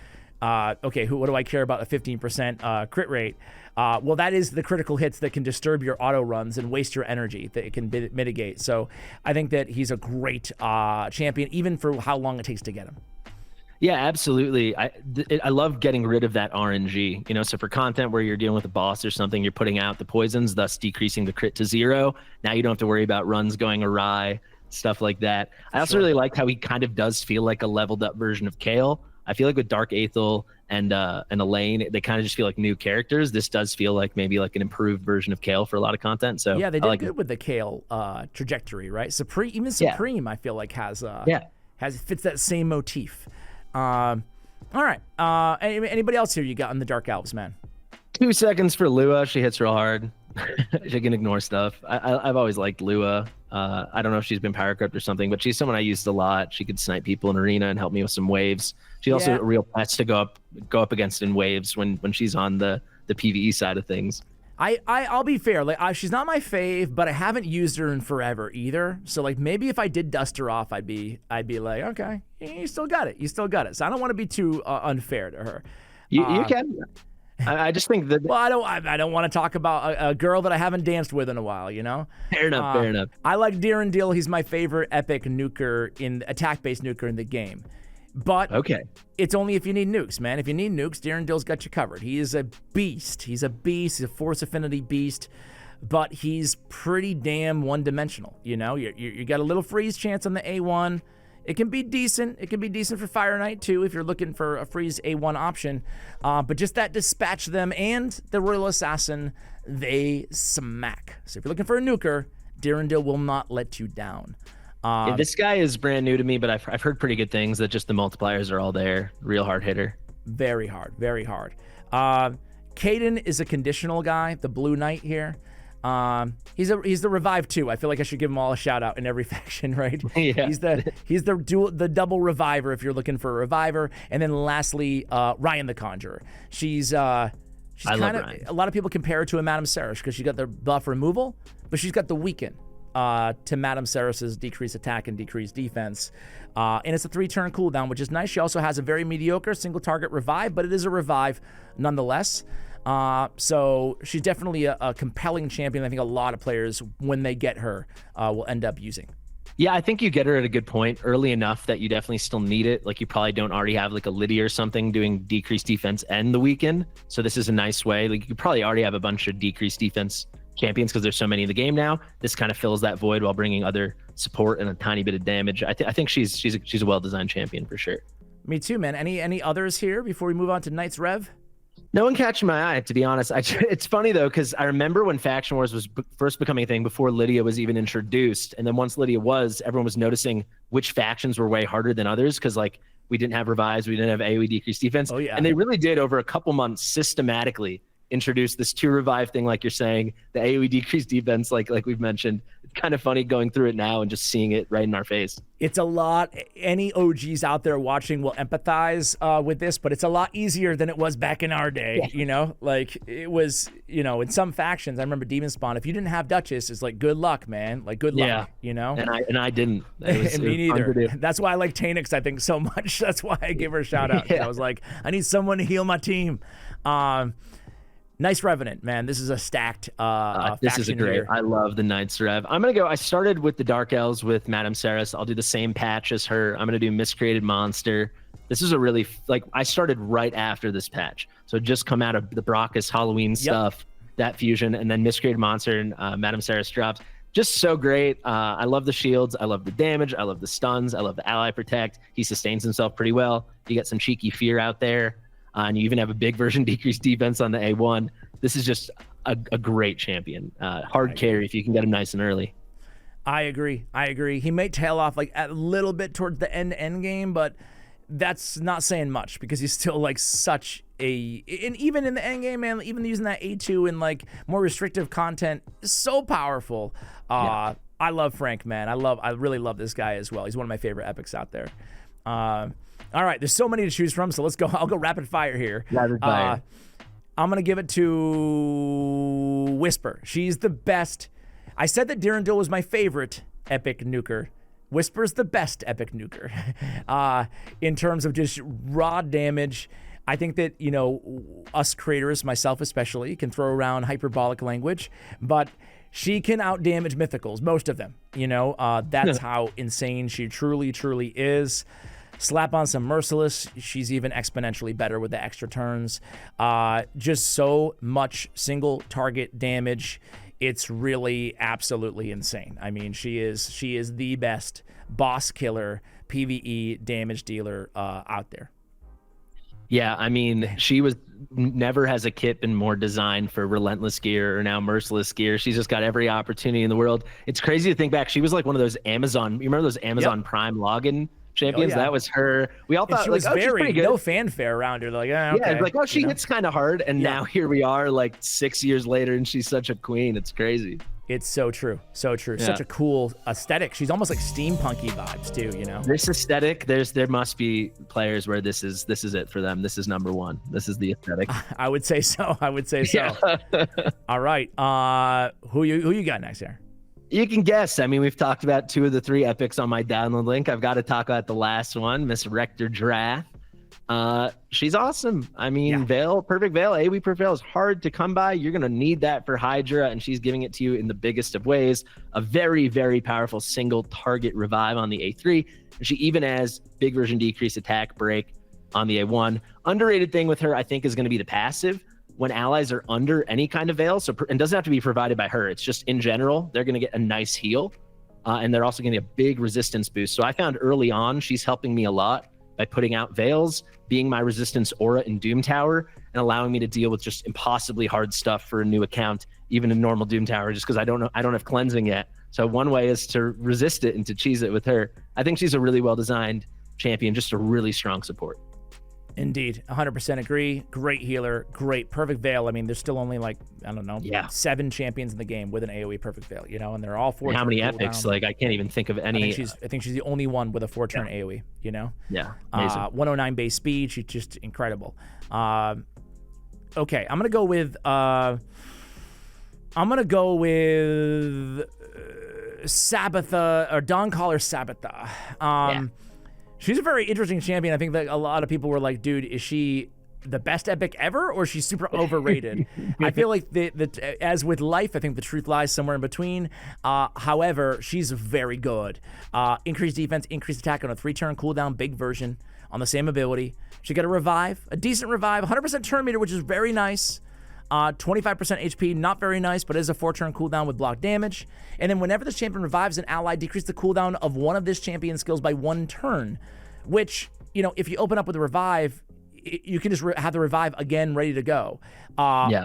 okay, what do I care about a 15% crit rate? Well, that is the critical hits that can disturb your auto runs and waste your energy that it can mitigate. So I think that he's a great champion, even for how long it takes to get him. Yeah, absolutely. I love getting rid of that RNG. So for content where you're dealing with a boss or something, you're putting out the poisons, thus decreasing the crit to 0. Now you don't have to worry about runs going awry, stuff like that. I also really like how he kind of does feel like a leveled up version of Kale. I feel like with Dark Aethel and Elaine, they kind of just feel like new characters. This does feel like maybe like an improved version of Kale for a lot of content. So yeah, they did good with the Kale trajectory, right? Supreme, I feel like has fits that same motif. All right. Anybody else here you got on the Dark Elves, man? 2 seconds for Lua. She hits real hard. She can ignore stuff. I've always liked Lua. I don't know if she's been power crept or something, but she's someone I used a lot. She could snipe people in arena and help me with some waves. She's also a real pest to go up against in waves when she's on the PvE side of things. I'll be fair. Like she's not my fave, but I haven't used her in forever either. So like maybe if I did dust her off, I'd be like, okay, you still got it. So I don't want to be too unfair to her. You can. I just think that. Well, I don't want to talk about a girl that I haven't danced with in a while. Fair enough. I like Direndil. He's my favorite epic nuker attack-based nuker in the game. But Okay. it's only if you need nukes, man. If you need nukes, Dirindil's got you covered. He is a beast. He's a beast. He's a Force Affinity beast. But he's pretty damn one-dimensional, you know? You got a little freeze chance on the A1. It can be decent. It can be decent for Fire Knight, too, if you're looking for a freeze A1 option. But just that dispatch them and the Royal Assassin, they smack. So if you're looking for a nuker, Dirindil will not let you down. Yeah, this guy is brand new to me, but I've heard pretty good things that just the multipliers are all there. Real hard hitter. Very hard, very hard. Caden is a conditional guy, the Blue Knight here. He's the Revive too. I feel like I should give them all a shout out in every faction, right? Yeah. He's the double Reviver if you're looking for a Reviver. And then lastly, Ryan the Conjurer. She's kind of, a lot of people compare her to a Madame Serish because she got the buff removal, but she's got the weaken to Madame Serish's decreased attack and decreased defense. And it's a 3-turn cooldown, which is nice. She also has a very mediocre single target revive, but it is a revive nonetheless. So she's definitely a compelling champion. I think a lot of players, when they get her, will end up using. Yeah, I think you get her at a good point early enough that you definitely still need it. Like you probably don't already have like a Lydia or something doing decreased defense and the weaken. So this is a nice way. Like you probably already have a bunch of decreased defense champions because there's so many in the game now. This kind of fills that void while bringing other support and a tiny bit of damage. I think she's a well-designed champion for sure. Me too, man. Any others here before we move on to Knight's Rev? No one catching my eye, to be honest. It's funny, though, because I remember when Faction Wars was first becoming a thing before Lydia was even introduced. And then once Lydia was, everyone was noticing which factions were way harder than others because, like, we didn't have revives, we didn't have AoE decreased defense. Oh, yeah. And they really did, over a couple months, systematically introduce this 2 revive thing, like you're saying, the AoE decreased defense, like we've mentioned. It's kind of funny going through it now and just seeing it right in our face. It's a lot. Any OGs out there watching will empathize with this, but it's a lot easier than it was back in our day. Yeah. You know, like it was, you know, in some factions, I remember Demonspawn, if you didn't have Duchess, it's like, good luck, man. Like, good luck, you know? And I didn't. And me neither. That's why I like Tanix, I think, so much. That's why I give her a shout out. I was like, I need someone to heal my team. Nice Revenant, man. This is a stacked this is a great here. I love the Knight's Rev. I'm gonna go. I started with the Dark Elves with Madame Serris. I'll do the same patch as her. I'm gonna do Miscreated Monster. This is a really I started right after this patch, so just come out of the Brockus Halloween stuff, that fusion, and then Miscreated Monster and Madame Serris drops. Just so great. I love the shields. I love the damage. I love the stuns. I love the ally protect. He sustains himself pretty well. You get some cheeky fear out there. And you even have a big version decreased defense on the A1. This is just a great champion. Hard carry if you can get him nice and early. I agree. He may tail off like a little bit towards the end game, but that's not saying much because he's still like such a, and even in the end game, man, even using that A2 and like more restrictive content is so powerful. I love Frank, man. I really love this guy as well. He's one of my favorite epics out there. All right, there's so many to choose from, so let's go. I'll go rapid fire here. Rapid fire. I'm going to give it to Whisper. She's the best. I said that Dirindil was my favorite epic nuker. Whisper's the best epic nuker. In terms of just raw damage, I think that, you know, us creators, myself especially, can throw around hyperbolic language, but she can outdamage mythicals, most of them. You know, that's how insane she truly, truly is. Slap on some Merciless. She's even exponentially better with the extra turns. Just so much single target damage. It's really absolutely insane. I mean, she is the best boss killer, PvE damage dealer out there. Yeah, I mean, she was never has a kit been more designed for relentless gear or now merciless gear. She's just got every opportunity in the world. It's crazy to think back. She was like one of those Amazon. You remember those Amazon Prime login champions? Oh, yeah. That was her. We all thought she was like, very she's pretty good. No fanfare around her. Like, okay, yeah, it's like, oh, she hits kind of hard, and Yeah. now here we are, like 6 years later, and she's such a queen. It's crazy. It's so true. So true. Yeah. Such a cool aesthetic. She's almost like steampunky vibes too, you know? This aesthetic, there must be players where this is it for them. This is number one. This is the aesthetic. I would say so. Yeah. All right. Who you got next here? You can guess. I mean, we've talked about 2 of the 3 epics on my download link. I've got to talk about the last one, Miss Rector Drath. She's awesome. I mean, Veil, perfect Veil, AoE perfect Veil is hard to come by. You're going to need that for Hydra, and she's giving it to you in the biggest of ways. A very, very powerful single target revive on the A3. And she even has big version decrease attack break on the A1. Underrated thing with her, I think, is going to be the passive. When allies are under any kind of Veil, so and doesn't have to be provided by her. It's just in general, they're going to get a nice heal. And they're also going to get a big resistance boost. So I found early on, she's helping me a lot by putting out Veils, being my resistance aura in Doom Tower, and allowing me to deal with just impossibly hard stuff for a new account, even in normal Doom Tower, just because I don't have cleansing yet. So one way is to resist it and to cheese it with her. I think she's a really well-designed champion, just a really strong support. Indeed, 100% agree. Great healer, great perfect Veil. I mean, there's still only like, I don't know, 7 champions in the game with an AoE perfect Veil, you know, and they're all 4. How many epics? Like, I can't even think of any. I think she's the only one with a 4-turn AoE, you know? Yeah, amazing. 109 base speed, she's just incredible. Okay, I'm gonna go with Sabbatha, or Dawncaller Sabbatha. She's a very interesting champion. I think that a lot of people were like, dude, is she the best epic ever, or is she super overrated? I feel like as with life, I think the truth lies somewhere in between. However, she's very good. Increased defense, increased attack on a 3-turn cooldown, big version on the same ability. She got a revive, a decent revive, 100% turn meter, which is very nice. 25% HP, not very nice, but is a 4-turn cooldown with block damage. And then whenever this champion revives an ally, decrease the cooldown of one of this champion's skills by 1 turn, which, you know, if you open up with a revive, you can just have the revive again ready to go.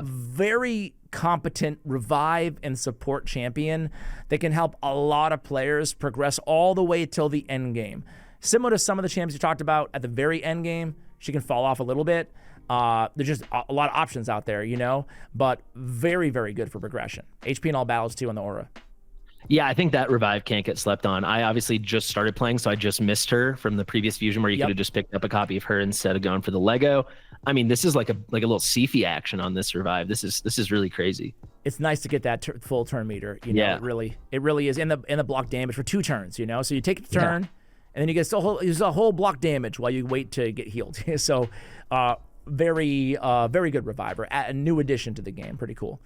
Very competent revive and support champion that can help a lot of players progress all the way till the end game. Similar to some of the champions you talked about at the very end game, she can fall off a little bit. There's just a lot of options out there, you know, but very, very good for progression. HP in all battles too on the aura. Yeah, I think that revive can't get slept on. I obviously just started playing, so I just missed her from the previous fusion where you could have just picked up a copy of her instead of going for the Lego. I mean, this is like a little Sifi action on this revive. This is really crazy. It's nice to get that full turn meter. You know, it really is in the block damage for 2 turns. You know, so you take the turn, and then you get a whole block damage while you wait to get healed. So, very good reviver. A new addition to the game. Pretty cool.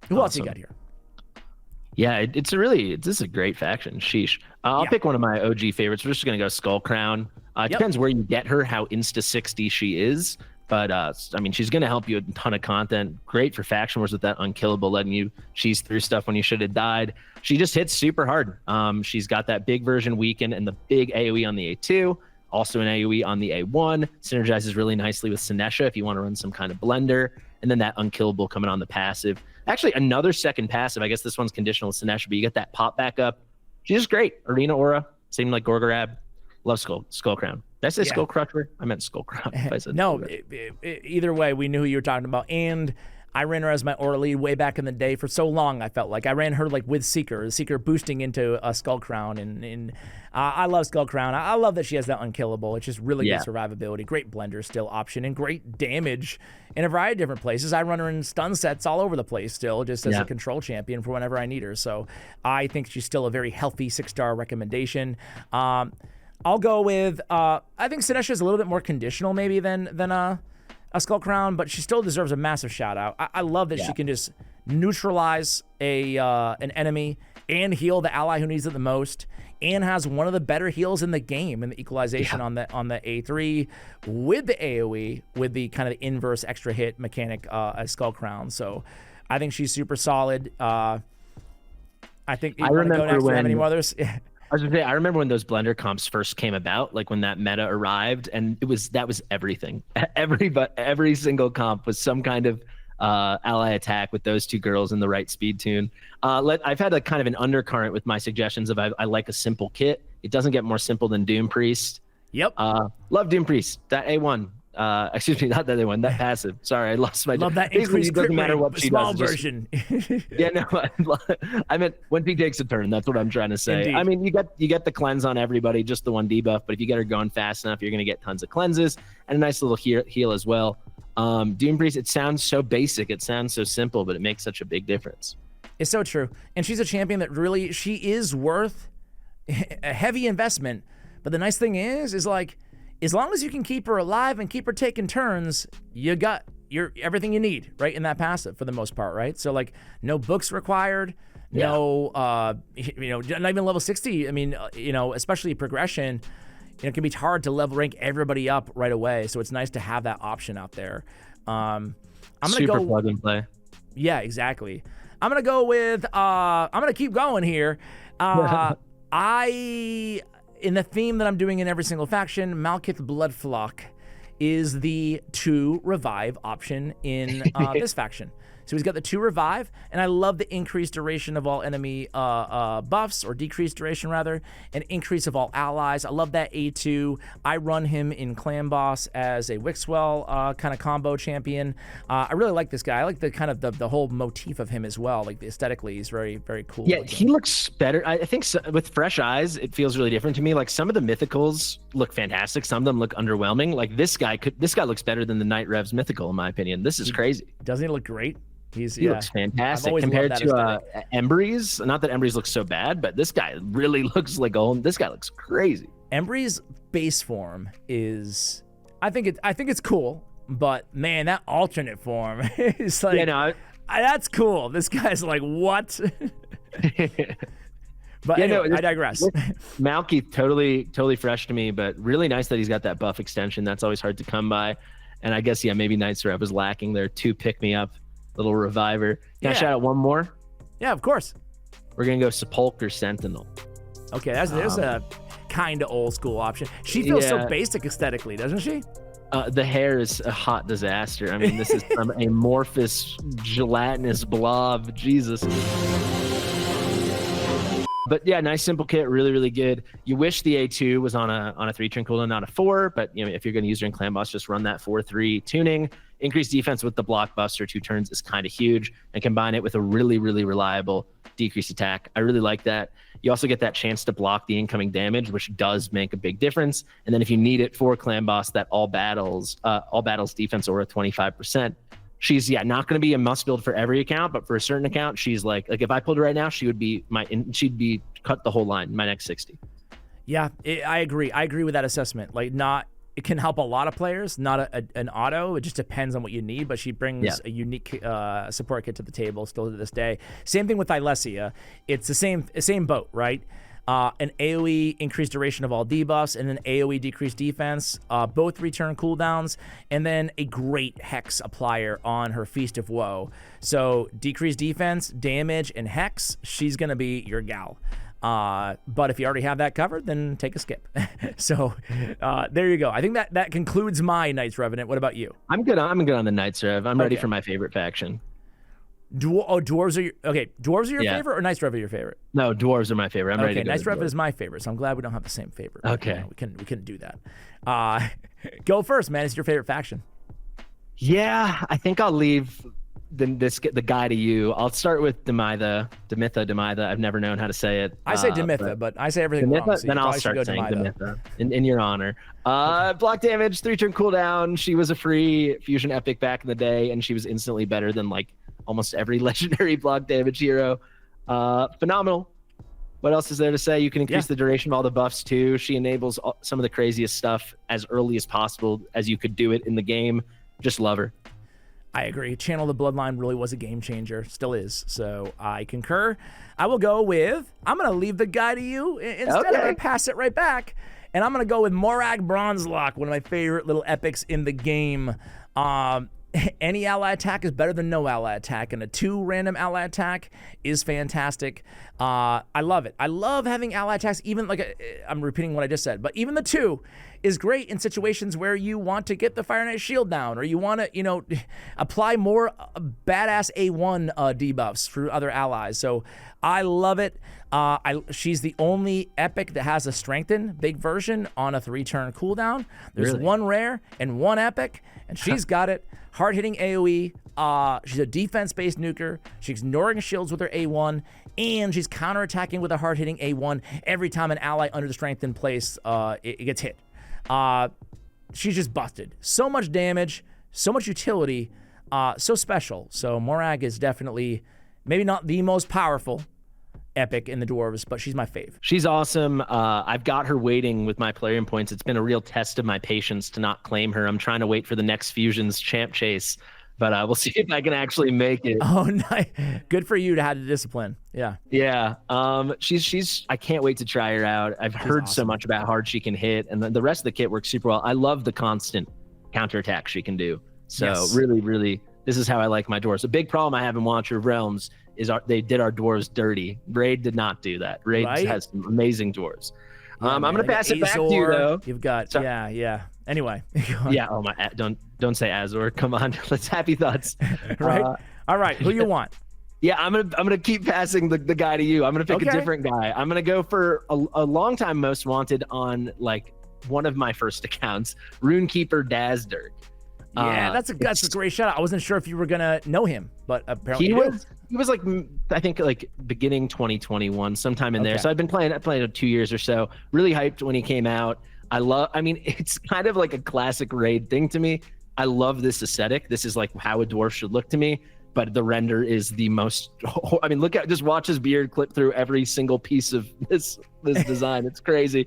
Who else you got here? Yeah, this is a great faction. Sheesh. I'll pick one of my OG favorites. We're just going to go Skull Crown. It depends where you get her, how insta-60 she is. But, I mean, she's going to help you a ton of content. Great for faction wars with that unkillable, letting you cheese through stuff when you should have died. She just hits super hard. She's got that big version weaken and the big AoE on the A2. Also an AoE on the A1. Synergizes really nicely with Sinesha if you want to run some kind of blender. And then that unkillable coming on the passive. Actually, another second passive. I guess this one's conditional with Sinesha, but you get that pop back up. She's just great. Arena Aura, same like Gorgorab. Love Skull Crown. Did I say Skull Crusher? I meant Skull Crown. No, either way, we knew who you were talking about. And I ran her as my aura lead way back in the day for so long. I felt like I ran her like with Seeker boosting into a Skull Crown, and I love Skull Crown. I love that she has that unkillable. It's just really good survivability, great blender still option, and great damage in a variety of different places. I run her in stun sets all over the place still, just as a control champion for whenever I need her. So I think she's still a very healthy 6-star recommendation. I'll go with I think Sinesha is a little bit more conditional maybe than a Skull Crown, but she still deserves a massive shout out. I love that she can just neutralize an enemy and heal the ally who needs it the most, and has one of the better heals in the game in the equalization on the A3 with the AoE, with the kind of inverse extra hit mechanic as Skull Crown. So I think she's super solid. I think I remember when any others. I was gonna say, I remember when those blender comps first came about, like when that meta arrived, and that was everything. Every single comp was some kind of ally attack with those 2 girls in the right speed tune. I've had a kind of an undercurrent with my suggestions of I like a simple kit. It doesn't get more simple than Doom Priest. Yep. Love Doom Priest. That A1. Excuse me, not that A1. That passive. Sorry, I lost my. Love that increased crit rate, small version. Yeah, no, I meant when he takes a turn. That's what I'm trying to say. Indeed. I mean, you get the cleanse on everybody, just the 1 debuff. But if you get her going fast enough, you're going to get tons of cleanses and a nice little heal as well. Doom Priest, it sounds so basic, it sounds so simple, but it makes such a big difference. It's so true. And she's a champion that really, she is worth a heavy investment. But the nice thing is like, as long as you can keep her alive and keep her taking turns, you got everything you need, right, in that passive for the most part, right? So, like, no books required, no, not even level 60. I mean, especially progression, it can be hard to level rank everybody up right away. So it's nice to have that option out there. I'm gonna go plug and play. Yeah, exactly. I'm gonna go with. I'm gonna keep going here. In the theme that I'm doing in every single faction, Malkith Bloodflock is the 2 revive option in this faction. So he's got the 2 revive, and I love the increased duration of all enemy buffs, or decreased duration rather, and increase of all allies. I love that A2. I run him in Clan Boss as a Wixwell kind of combo champion. I really like this guy. I like the kind of the whole motif of him as well. Like aesthetically, he's very, very cool. Yeah, he looks better. I think with fresh eyes, it feels really different to me. Like some of the mythicals look fantastic. Some of them look underwhelming. Like this guy looks better than the Night Rev's mythical, in my opinion. This is crazy. Doesn't he look great? He looks fantastic compared to Embry's. Not that Embry's looks so bad, but this guy really looks like this guy looks crazy. Embry's base form is, I think it's cool, but man, that alternate form is like, that's cool. This guy's like, what? But anyway, I digress. Malkith, totally fresh to me, but really nice that he's got that buff extension. That's always hard to come by. And I guess, maybe Knights Rev was lacking there. 2 pick me up. Little reviver. Can I shout out one more? Yeah, of course. We're gonna go Sepulchre Sentinel. Okay, there's a kind of old school option. She feels so basic aesthetically, doesn't she? The hair is a hot disaster. I mean, this is some amorphous, gelatinous blob. Jesus. But yeah, nice simple kit, really, really good. You wish the A2 was on a 3-turn cooldown, not a 4, but if you're going to use her in Clan Boss, just run that 4-3 tuning. Increased defense with the block buffs or 2 turns is kind of huge, and combine it with a really, really reliable decreased attack. I really like that. You also get that chance to block the incoming damage, which does make a big difference. And then if you need it for Clan Boss, that all battles defense aura 25%. She's not going to be a must build for every account, but for a certain account, she's like if I pulled her right now, she'd be cut the whole line, my next 60. Yeah, I agree. I agree with that assessment. Like, it can help a lot of players, not an auto. It just depends on what you need, but she brings a unique support kit to the table still to this day. Same thing with Ilesia. It's the same boat, right? An AoE increased duration of all debuffs, and an AoE decreased defense, both return cooldowns, and then a great Hex applier on her Feast of Woe. So decreased defense, damage, and Hex, she's going to be your gal. But if you already have that covered, then take a skip. So there you go. I think that concludes my Knights Revenant. What about you? I'm good on the Knights Rev. I'm ready for my favorite faction. Dwarves are your favorite, or Knights Rev are your favorite? No, Dwarves are my favorite. I'm ready to go. Knights Rev is my favorite, so I'm glad we don't have the same favorite. Okay. We couldn't do that. Go first, man. It's your favorite faction. Yeah, I think I'll leave the guy to you. I'll start with Demitha. I've never known how to say it. I say Demitha, but I say everything wrong. So then I'll start saying Demitha in your honor. Block damage, 3-turn cooldown. She was a free fusion epic back in the day, and she was instantly better than like almost every legendary block damage hero. Phenomenal. What else is there to say? You can increase the duration of all the buffs too. She enables some of the craziest stuff as early as possible as you could do it in the game. Just love her. I agree. Channel the Bloodline really was a game changer. Still is. So I concur. I will go with, I'm going to leave the guy to you. Instead, I'm going to pass it right back. And I'm going to go with Morag Bronzelock, one of my favorite little epics in the game. Any ally attack is better than no ally attack, and a 2 random ally attack is fantastic. I love it. I love having ally attacks, even I'm repeating what I just said, but even the 2 is great in situations where you want to get the Fire Knight shield down, or you want to, apply more badass A1 debuffs for other allies. So I love it. She's the only epic that has a strengthen big version on a 3-turn cooldown. There's one rare and one epic, and she's got it. Hard-hitting AoE. She's a defense-based nuker. She's ignoring shields with her A1, and she's counterattacking with a hard-hitting A1 every time an ally under the strengthen place it gets hit. She's just busted. So much damage, so much utility, so special. So Morag is definitely maybe not the most powerful, epic in the Dwarves, but she's my fave. She's awesome. I've got her waiting with my player points. It's been a real test of my patience to not claim her. I'm trying to wait for the next Fusions champ chase, but we'll see if I can actually make it. Oh, nice. Good for you to have the discipline. Yeah. Yeah. She's I can't wait to try her out. I've heard so much about how hard she can hit, and the rest of the kit works super well. I love the constant counterattack she can do. So really, really, this is how I like my dwarves. A big problem I have in Watcher of Realms is they did our dwarves dirty. Raid did not do that. Raid has some amazing dwarves. I'm gonna pass it back to you though. You've got yeah. Anyway. Yeah. Oh my! Don't say Azor. Come on. Let's happy thoughts. Right. All right. Who you want? Yeah, I'm gonna keep passing the guy to you. I'm gonna pick a different guy. I'm gonna go for a long time most wanted on like one of my first accounts, Runekeeper Dazdirk. Yeah, that's a great shout out. I wasn't sure if you were gonna know him, but apparently he was like, I think like beginning 2021, sometime in there. So I've been playing it 2 years or so. Really hyped when he came out. I mean, it's kind of like a classic raid thing to me. I love this aesthetic. This is like how a dwarf should look to me. But the render is the most. I mean, just watch his beard clip through every single piece of this design. It's crazy.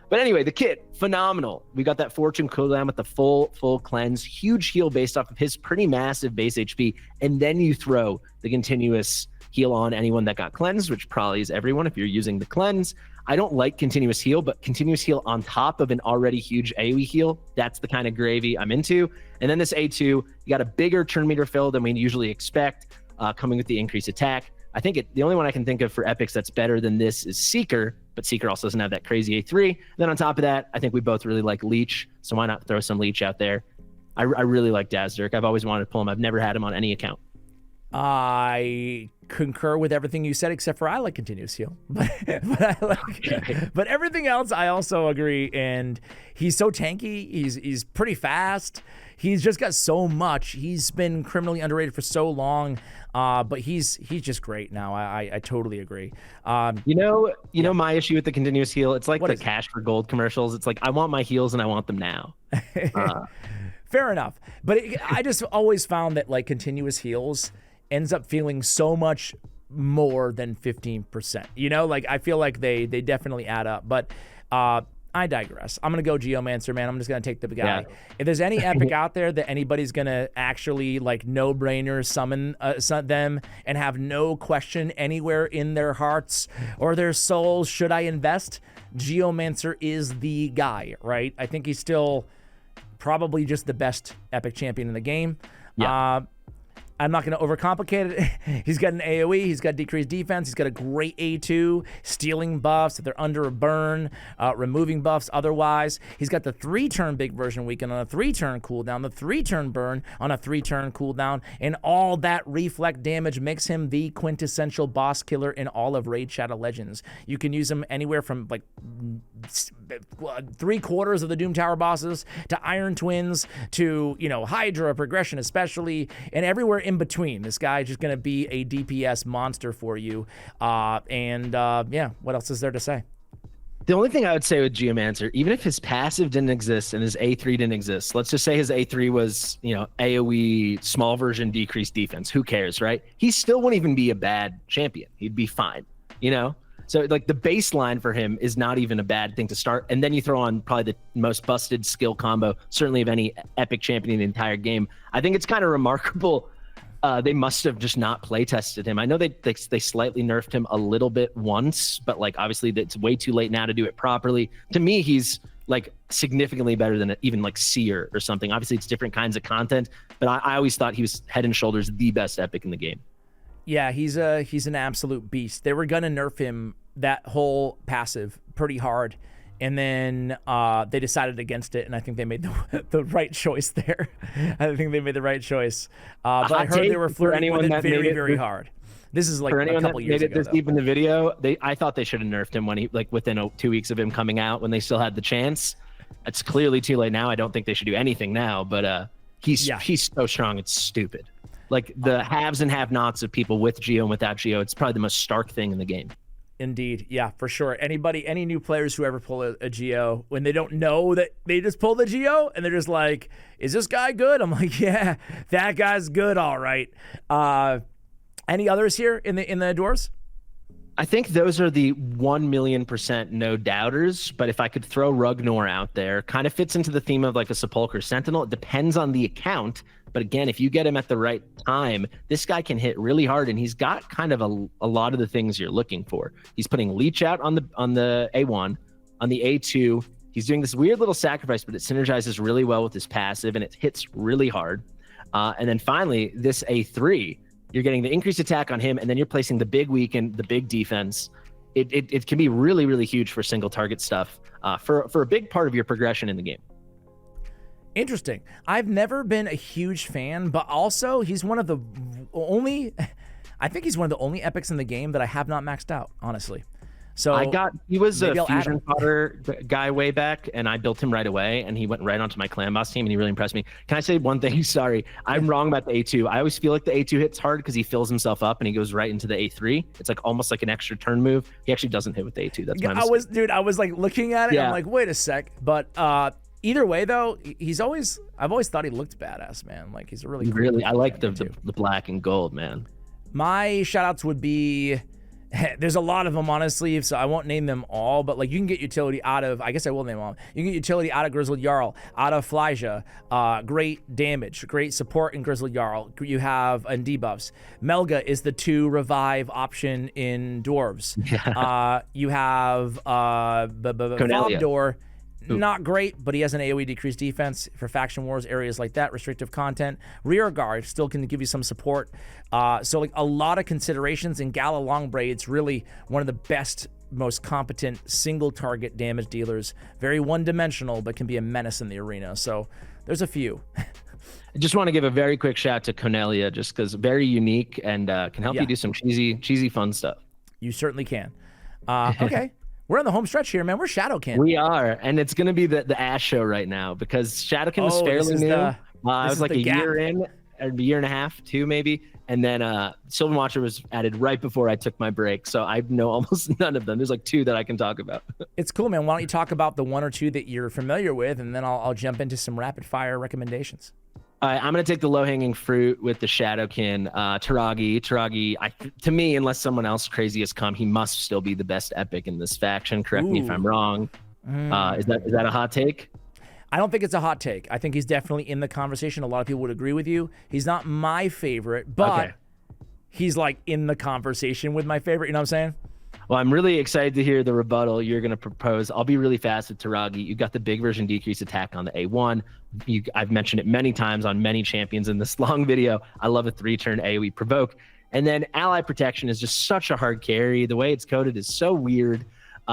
But anyway, the kit, phenomenal. We got that Fortune cooldown with the full cleanse, huge heal based off of his pretty massive base HP, and then you throw the continuous heal on anyone that got cleansed, which probably is everyone if you're using the cleanse. I don't like continuous heal, but continuous heal on top of an already huge AoE heal, that's the kind of gravy I'm into. And then this A2, you got a bigger turn meter fill than we usually expect, coming with the increased attack. I think the only one I can think of for epics that's better than this is Seeker, but Seeker also doesn't have that crazy A3. Then on top of that, I think we both really like Leech, so why not throw some Leech out there? I really like Dazdirk. I've always wanted to pull him. I've never had him on any account. I concur with everything you said, except for I like continuous heal. But everything else, I also agree. And he's so tanky. He's pretty fast. He's just got so much. He's been criminally underrated for so long. But he's just great now. I totally agree. You know my issue with the continuous heal. It's like the cash for gold commercials. It's like I want my heals and I want them now. Fair enough. But I just always found that like continuous heals ends up feeling so much more than 15%. You know, like I feel like they definitely add up. But I digress. I'm going to go Geomancer, man. I'm just going to take the guy. Yeah. If there's any epic out there that anybody's going to actually like no-brainer summon them and have no question anywhere in their hearts or their souls, should I invest? Geomancer is the guy, right? I think he's still probably just the best epic champion in the game. Yeah. I'm not going to overcomplicate it. He's got an AoE. He's got decreased defense. He's got a great A2, stealing buffs if they're under a burn, removing buffs otherwise. He's got the 3-turn big version weaken on a 3-turn cooldown, the 3-turn burn on a 3-turn cooldown, and all that reflect damage makes him the quintessential boss killer in all of Raid Shadow Legends. You can use him anywhere from like 3/4 of the Doom Tower bosses to Iron Twins to, Hydra progression especially, and everywhere in between. This guy is just going to be a DPS monster for you. What else is there to say? The only thing I would say with Geomancer, even if his passive didn't exist and his A3 didn't exist, let's just say his A3 was, AoE small version decreased defense. Who cares, right? He still wouldn't even be a bad champion. He'd be fine, So like the baseline for him is not even a bad thing to start. And then you throw on probably the most busted skill combo, certainly of any epic champion in the entire game. I think it's kind of remarkable. They must have just not play tested him. I know they slightly nerfed him a little bit once, but like obviously it's way too late now to do it properly. To me, he's like significantly better than even like Seer or something. Obviously it's different kinds of content, but I always thought he was head and shoulders the best epic in the game. Yeah, he's an absolute beast. They were gonna nerf him that whole passive pretty hard, and then they decided against it, and I think they made the right choice there. I think they made the right choice. But I heard they were flirting with it very, very hard. This is like a couple years ago. This deep in the video, I thought they should have nerfed him when he within 2 weeks of him coming out when they still had the chance. It's clearly too late now. I don't think they should do anything now, but he's so strong, it's stupid. Like the haves and have-nots of people with Geo and without Geo, it's probably the most stark thing in the game. Indeed. Yeah, for sure. Any new players who ever pull a Geo, when they don't know that they just pull the Geo and they're just like, is this guy good? I'm like, yeah, that guy's good. All right. Any others here in the Dwarves? I think those are the 1,000,000% no doubters. But if I could throw Rugnor out there, kind of fits into the theme of like a Sepulchre Sentinel. It depends on the account. But again, if you get him at the right time, this guy can hit really hard, and he's got kind of a lot of the things you're looking for. He's putting Leech out on the A1, on the A2. He's doing this weird little sacrifice, but it synergizes really well with his passive, and it hits really hard. And then finally, this A3, you're getting the increased attack on him, and then you're placing the big weaken, the big defense. It can be really, really huge for single target stuff for a big part of your progression in the game. Interesting. I've never been a huge fan, but also he's one of the only, I think he's one of the only epics in the game that I have not maxed out, honestly. So he was a fusion fodder guy way back, and I built him right away, and he went right onto my clan boss team, and he really impressed me. Can I say one thing? Sorry, I'm wrong about the A2. I always feel like the A2 hits hard because he fills himself up and he goes right into the A3. It's like almost like an extra turn move. He actually doesn't hit with the A2. That's my mistake. I was like looking at it, I'm like, wait a sec. But either way, though, I've always thought he looked badass, man. Like he's a really cool I like the black and gold, man. My shoutouts would be, there's a lot of them, honestly, so I won't name them all, but like you can get utility out of, I guess I will name them all. You can get utility out of Grizzled Jarl, out of Flyja, great damage, great support in Grizzled Jarl. You have in debuffs. Melga is the 2 revive option in Dwarves. Yeah. You have Fobdor. Not great, but he has an AoE decreased defense for faction wars, areas like that, restrictive content. Rear guard still can give you some support. So like a lot of considerations, and Gala Longbraid's really one of the best, most competent single target damage dealers. Very one-dimensional, but can be a menace in the arena. So there's a few. I just want to give a very quick shout to Cornelia, just because very unique and can help you do some cheesy fun stuff. You certainly can. Okay. We're on the home stretch here, man. We're Shadowkin. We are, and it's going to be the Ash show right now because Shadowkin was fairly new. I was like a year in, a year and a half, 2 maybe, and then Sylvan Watcher was added right before I took my break, so I know almost none of them. There's like 2 that I can talk about. It's cool, man. Why don't you talk about the 1 or 2 that you're familiar with, and then I'll jump into some rapid fire recommendations. All right, I'm going to take the low-hanging fruit with the Shadowkin. Taragi, to me, unless someone else crazy has come, he must still be the best epic in this faction. Correct me if I'm wrong. Is that a hot take? I don't think it's a hot take. I think he's definitely in the conversation. A lot of people would agree with you. He's not my favorite, but he's like in the conversation with my favorite. You know what I'm saying? Well, I'm really excited to hear the rebuttal you're going to propose. I'll be really fast with Taragi. You got the big version decrease attack on the A1. I've mentioned it many times on many champions in this long video. I love a 3-turn AoE provoke. And then ally protection is just such a hard carry. The way it's coded is so weird.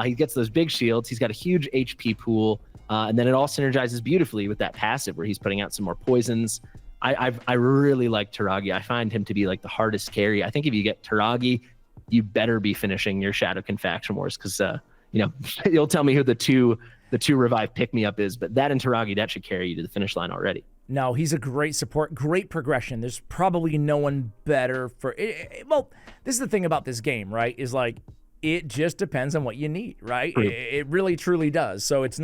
He gets those big shields. He's got a huge HP pool. And then it all synergizes beautifully with that passive where he's putting out some more poisons. I really like Taragi. I find him to be like the hardest carry. I think if you get Taragi, you better be finishing your Shadowkin faction wars because you'll tell me who the two revive pick me up is, but that and Taragi, that should carry you to the finish line already. No, he's a great support, great progression. There's probably no one better for it. Well, this is the thing about this game, right? Is like it just depends on what you need, right? It really truly does. So there's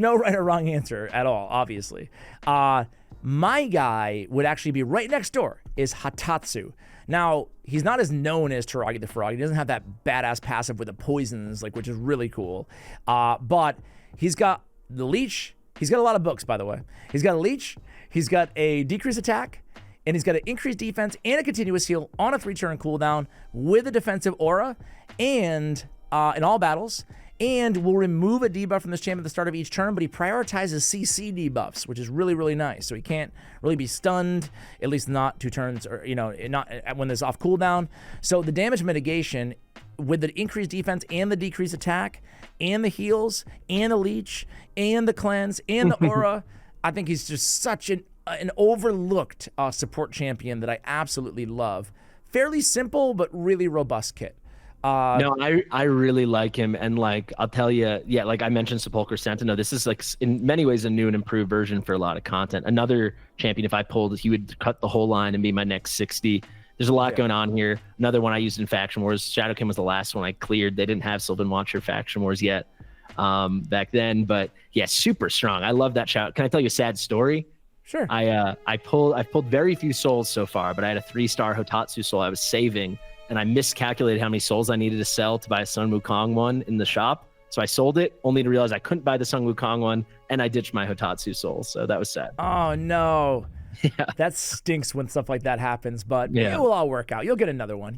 no right or wrong answer at all, obviously. My guy would actually be right next door is Hatatsu. Now, he's not as known as Taragi the Frog. He doesn't have that badass passive with the poisons, which is really cool. But he's got the leech. He's got a lot of books, by the way. He's got a leech. He's got a decreased attack. And he's got an increased defense and a continuous heal on a 3-turn cooldown with a defensive aura and in all battles. And will remove a debuff from this champion at the start of each turn, but he prioritizes CC debuffs, which is really, really nice. So he can't really be stunned, at least not 2 turns, or not when there's off cooldown. So the damage mitigation with the increased defense and the decreased attack and the heals and the leech and the cleanse and the aura, I think he's just such an overlooked support champion that I absolutely love. Fairly simple, but really robust kit. No, I really like him, and like I'll tell you, like I mentioned Sepulchre Sentinel. This is like in many ways a new and improved version for a lot of content. Another champion, if I pulled, he would cut the whole line and be my next 60. There's a lot going on here. Another one I used in Faction Wars. Shadowkin was the last one I cleared. They didn't have Sylvan Watcher Faction Wars yet back then, but yeah, super strong. I love that shout. Can I tell you a sad story? Sure. I've pulled very few souls so far, but I had a 3-star Hotatsu soul I was saving. and I miscalculated how many souls I needed to sell to buy a Sun Wukong one in the shop. So I sold it, only to realize I couldn't buy the Sun Wukong one, and I ditched my Hotatsu souls. So that was sad. Oh, no. Yeah. That stinks when stuff like that happens, but Yeah. it will all work out. You'll get another one.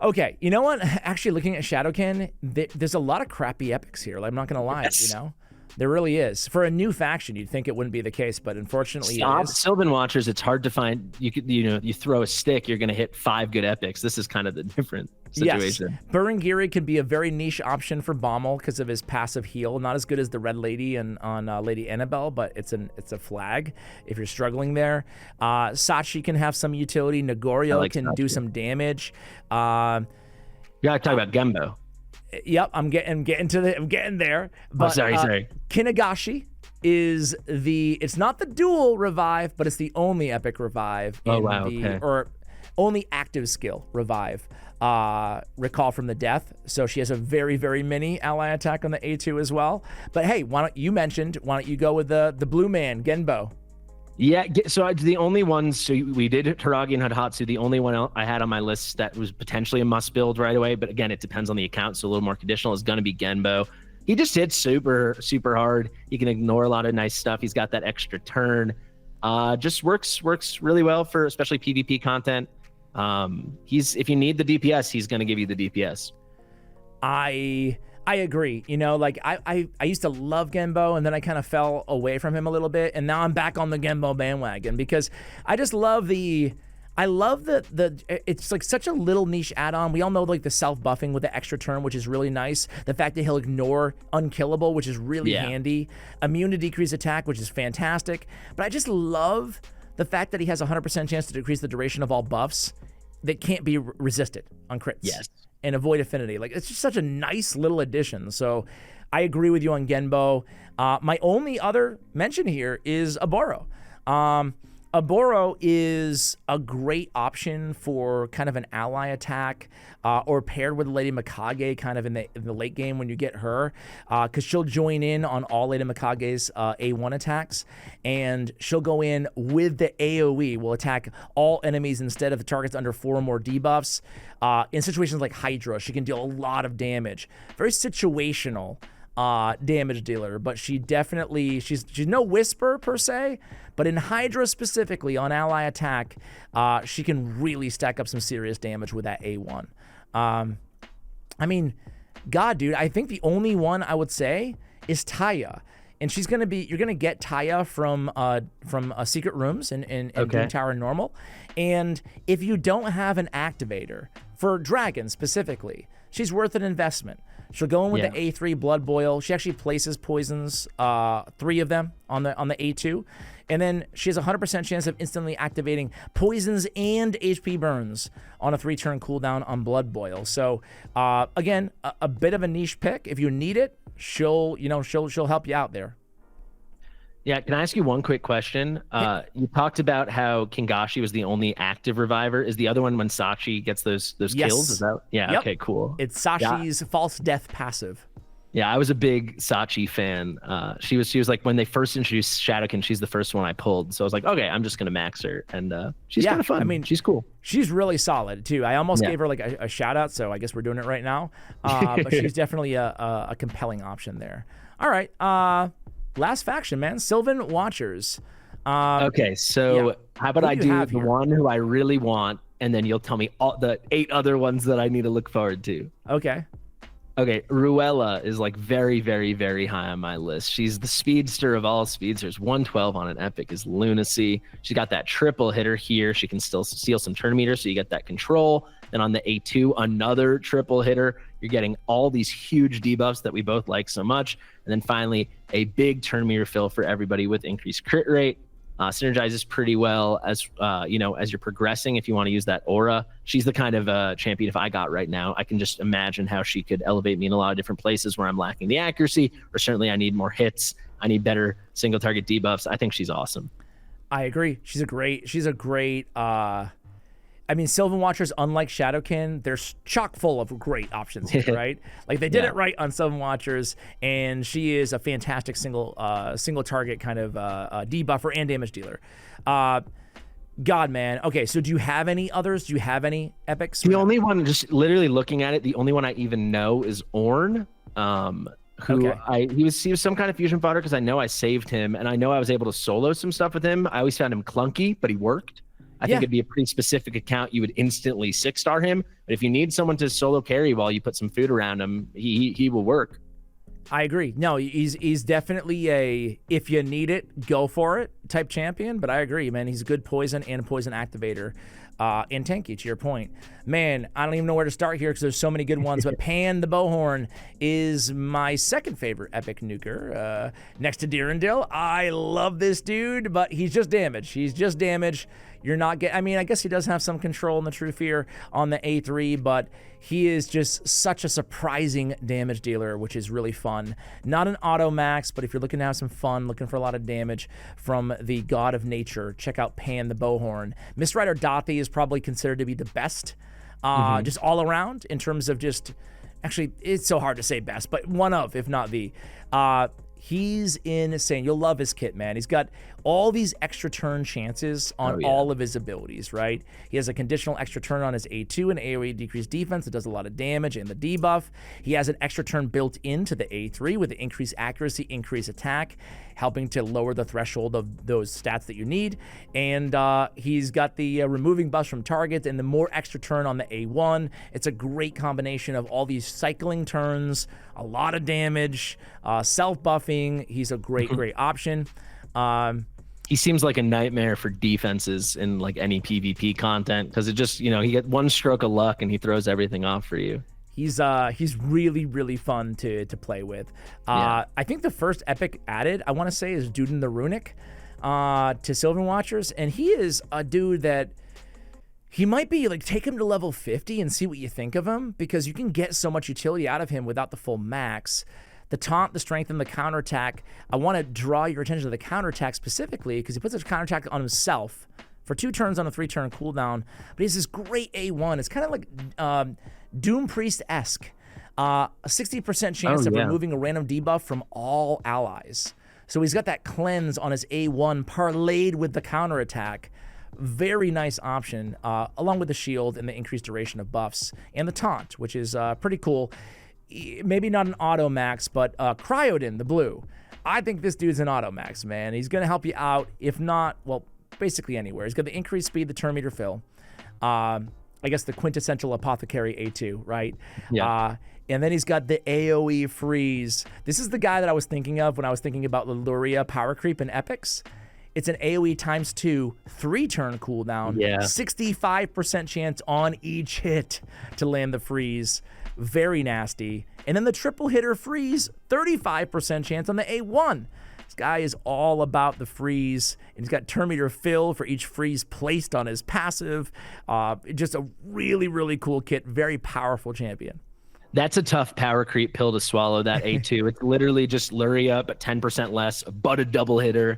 Okay, you know what? Actually, looking at Shadowkin, there's a lot of crappy epics here. Like, I'm not going to lie, you know? There really is. For a new faction, you'd think it wouldn't be the case, but unfortunately it is. Sylvan Watchers, it's hard to find. You throw a stick, you're going to hit 5 good epics. This is kind of the different situation. Yes. Burungiri can be a very niche option for Bommel because of his passive heal. Not as good as the Red Lady and on Lady Annabelle, but it's a flag if you're struggling there. Sachi can have some utility. Nagorio can do some damage. You got to talk about Gembo. Yep, I'm getting there. But, sorry. Kinagashi is it's not the dual revive, but it's the only epic revive or only active skill revive. Recall from the death. So she has a very, very mini ally attack on the A2 as well. But hey, why don't you go with the blue man, Genbo? Yeah, so the only ones, so we did Hiragi and Hadatsu. The only one I had on my list that was potentially a must build right away, but again, it depends on the account, so a little more conditional, is going to be Genbo. He just hits super, super hard. He can ignore a lot of nice stuff. He's got that extra turn. Just works really well for especially PvP content. If you need the DPS, he's going to give you the DPS. I agree. You know, like I used to love Genbo, and then I kind of fell away from him a little bit, and now I'm back on the Genbo bandwagon because I just love it's like such a little niche add-on. We all know like the self-buffing with the extra turn, which is really nice. The fact that he'll ignore unkillable, which is really handy. Immune to decrease attack, which is fantastic. But I just love the fact that he has a 100% chance to decrease the duration of all buffs that can't be resisted on crits. Yes. And avoid affinity. Like, it's just such a nice little addition. So I agree with you on Genbo. My only other mention here is Aboro. Aboro is a great option for kind of an ally attack or paired with Lady Mikage kind of in the late game when you get her, because she'll join in on all Lady Mikage's A1 attacks, and she'll go in with the AoE, will attack all enemies instead of the targets under 4 or more debuffs. In situations like Hydra, she can deal a lot of damage. Very situational damage dealer, but she's no Whisper per se, but in Hydra specifically on ally attack, she can really stack up some serious damage with that A1. I mean, God, dude, I think the only one I would say is Taya. And you're gonna get Taya from secret rooms in Doom Tower normal. And if you don't have an activator for dragons specifically, she's worth an investment. She'll go in with the A3 Blood Boil. She actually places poisons, 3 of them on the A2, and then she has a 100% chance of instantly activating poisons and HP burns on a 3-turn cooldown on Blood Boil. So again, a bit of a niche pick. If you need it, she'll help you out there. Yeah, can I ask you one quick question? You talked about how Kingashi was the only active reviver. Is the other one when Sachi gets those kills? Is that? Yeah. Yep. Okay. Cool. It's Sachi's false death passive. Yeah, I was a big Sachi fan. She was like when they first introduced Shadowkin, she's the first one I pulled. So I was like, okay, I'm just gonna max her, and she's kind of fun. I mean, she's cool. She's really solid too. I almost gave her like a shout out, so I guess we're doing it right now. But she's definitely a compelling option there. All right. Last faction, man. Sylvan Watchers. Okay, so how about I do the one who I really want, and then you'll tell me all the 8 other ones that I need to look forward to. Okay. Okay, Ruella is like very, very, very high on my list. She's the speedster of all speedsters. 112 on an epic is lunacy. She's got that triple hitter here. She can still steal some turn meters, so you get that control. Then on the A2, another triple hitter. You're getting all these huge debuffs that we both like so much. And then finally, a big turn meter fill for everybody with increased crit rate. Synergizes pretty well as as you're progressing. If you want to use that aura, she's the kind of champion. If I got right now, I can just imagine how she could elevate me in a lot of different places where I'm lacking the accuracy, or certainly I need more hits. I need better single target debuffs. I think she's awesome. I agree. She's a great. I mean, Sylvan Watchers, unlike Shadowkin, they're chock full of great options here, right? Like they did it right on Sylvan Watchers, and she is a fantastic single target kind of debuffer and damage dealer. God, man. Okay, so do you have any others? Do you have any epics? The only one, just literally looking at it, the only one I even know is Orn. He was some kind of fusion fodder because I know I saved him, and I know I was able to solo some stuff with him. I always found him clunky, but he worked. I think it'd be a pretty specific account. You would instantly 6-star him. But if you need someone to solo carry while you put some food around him, he will work. I agree. No, he's definitely a if you need it, go for it type champion. But I agree, man. He's a good poison and poison activator. And tanky, to your point. Man, I don't even know where to start here because there's so many good ones. But Pan the Bowhorn is my second favorite epic nuker. Next to Dirindil. I love this dude, but he's just damage. He's just damage. You're not getting... I mean, I guess he does have some control in the True Fear on the A3, but he is just such a surprising damage dealer, which is really fun. Not an auto max, but if you're looking to have some fun, looking for a lot of damage from the God of Nature, check out Pan the Bowhorn. Mistrider Dathi is probably considered to be the best, just all around in terms of just... Actually, it's so hard to say best, but one of, if not the... He's insane. You'll love his kit, man. He's got all these extra turn chances on all of his abilities, right? He has a conditional extra turn on his A2 and AoE decreased defense that does a lot of damage and the debuff. He has an extra turn built into the A3 with the increased accuracy, increased attack, helping to lower the threshold of those stats that you need. And he's got the removing buffs from targets and the more extra turn on the A1. It's a great combination of all these cycling turns, a lot of damage, self-buffing. He's a great option. He seems like a nightmare for defenses in like any PvP content because it just, he get one stroke of luck and he throws everything off for you. He's really fun to play with. I think the first epic added, I want to say, is Duden the Runic to Sylvan Watchers, and he is a dude that he might be like, take him to level 50 and see what you think of him, because you can get so much utility out of him without the full max. The taunt, the strength, and the counterattack. I want to draw your attention to the counterattack specifically because he puts a counterattack on himself for 2 turns on a 3-turn cooldown. But he has this great A1. It's kind of like Doom Priest-esque. A 60% chance of removing a random debuff from all allies. So he's got that cleanse on his A1 parlayed with the counterattack. Very nice option, along with the shield and the increased duration of buffs. And the taunt, which is pretty cool. Maybe not an auto max, but Cryodin, the blue. I think this dude's an auto max, man. He's going to help you out, if not, well, basically anywhere. He's got the increased speed, the turn meter fill. I guess the quintessential apothecary A2, right? Yeah. And then he's got the AoE freeze. This is the guy that I was thinking of when I was thinking about Luria power creep in epics. It's an AoE × 2, 3-turn cooldown. 65% chance on each hit to land the freeze. Very nasty. And then the triple hitter freeze, 35% chance on the A1. This guy is all about the freeze, and he's got turn meter fill for each freeze placed on his passive. Just a really cool kit. Very powerful champion. That's a tough power creep pill to swallow, that A2. It's literally just Luria, but 10% less, but a double hitter,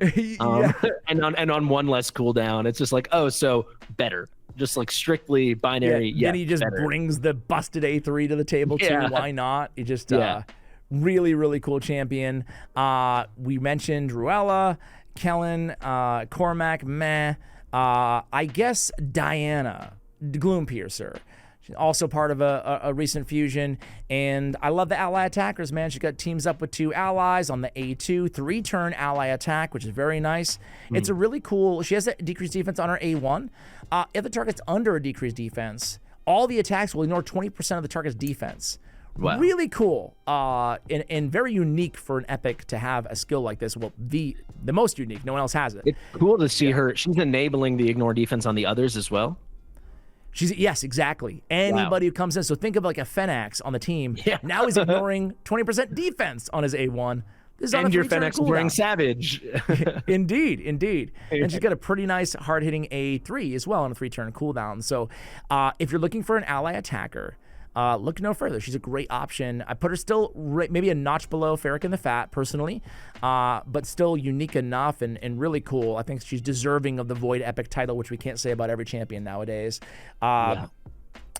and on 1 less cooldown. It's just like, oh, so better. Just like strictly binary. Then he just brings the busted A3 to the table too. Why not? He just really cool champion. We mentioned Ruella, Kellen, Cormac, meh. I guess Diana, Gloompiercer. She's also part of a recent fusion. And I love the ally attackers, man. She got teams up with 2 allies on the A2, 3-turn ally attack, which is very nice. It's a really cool... She has a decreased defense on her A1. If the target's under a decreased defense, all the attacks will ignore 20% of the target's defense. Wow. Really cool. And very unique for an epic to have a skill like this. Well, the most unique. No one else has it. It's cool to see her. She's enabling the ignore defense on the others as well. Yes, exactly. Anybody who comes in. So think of like a Fenax on the team. Now he's ignoring 20% defense on his A1. This is and your Fenax is wearing Savage. Indeed. And she's got a pretty nice hard-hitting A3 as well on a 3-turn cooldown. So if you're looking for an ally attacker, look no further. She's a great option. I put her still maybe a notch below Ferric and the Fat, personally, but still unique enough and really cool. I think she's deserving of the Void Epic title, which we can't say about every champion nowadays. I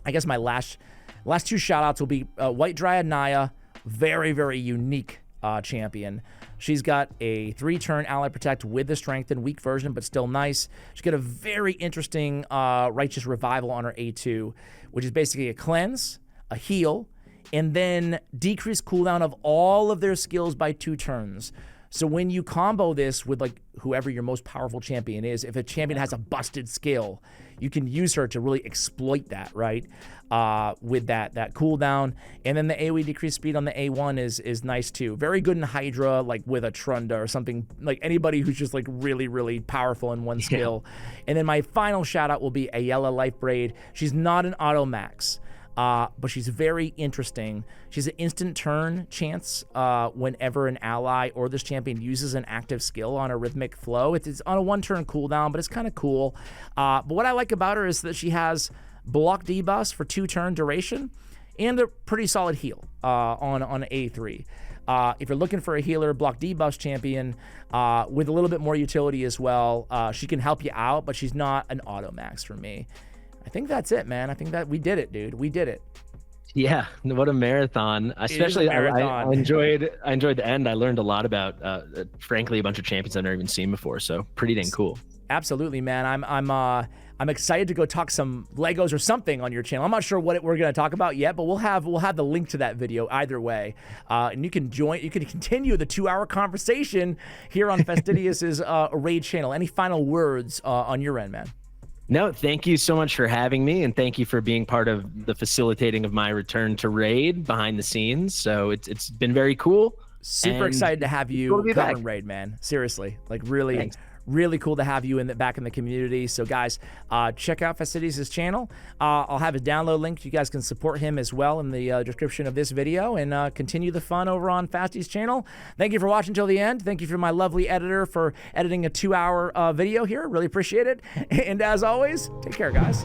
guess my last 2 shout-outs will be White Dryad Naya, very unique champion. She's got a 3-turn ally protect with the strengthened weak version, but still nice. She's got a very interesting righteous revival on her A2, which is basically a cleanse, a heal, and then decrease cooldown of all of their skills by 2 turns. So when you combo this with like whoever your most powerful champion is, if a champion has a busted skill, you can use her to really exploit that, right? With that cooldown. And then the AoE decreased speed on the A1 is nice too. Very good in Hydra, like with a Trunda or something, like anybody who's just like really, really powerful in one skill. And then my final shout out will be Ayala Life Braid. She's not an auto max. But she's very interesting. She's an instant turn chance whenever an ally or this champion uses an active skill on a rhythmic flow. It's on a 1-turn cooldown, but it's kind of cool. But what I like about her is that she has block debuffs for 2-turn duration and a pretty solid heal on A3. If you're looking for a healer, block debuffs champion with a little bit more utility as well, she can help you out, but she's not an auto max for me. I think that's it, man. I think that we did it, dude. We did it. Yeah, what a marathon! Especially, I enjoyed the end. I learned a lot about, frankly, a bunch of champions I've never even seen before. So pretty dang cool. Absolutely, man. I'm excited to go talk some Legos or something on your channel. I'm not sure what we're going to talk about yet, but we'll have the link to that video either way, and you can join. You can continue the 2-hour conversation here on Fastidious's Raid channel. Any final words on your end, man? No, thank you so much for having me, and thank you for being part of the facilitating of my return to Raid behind the scenes. So it's been very cool. Super excited to have you covering Raid, man. Seriously, like really. Thanks. Really cool to have you back in the community. So guys, check out Fastidious' channel. I'll have a download link. You guys can support him as well in the description of this video, and continue the fun over on Fasty's channel. Thank you for watching till the end. Thank you for my lovely editor for editing a 2-hour video here. Really appreciate it. And as always, take care, guys.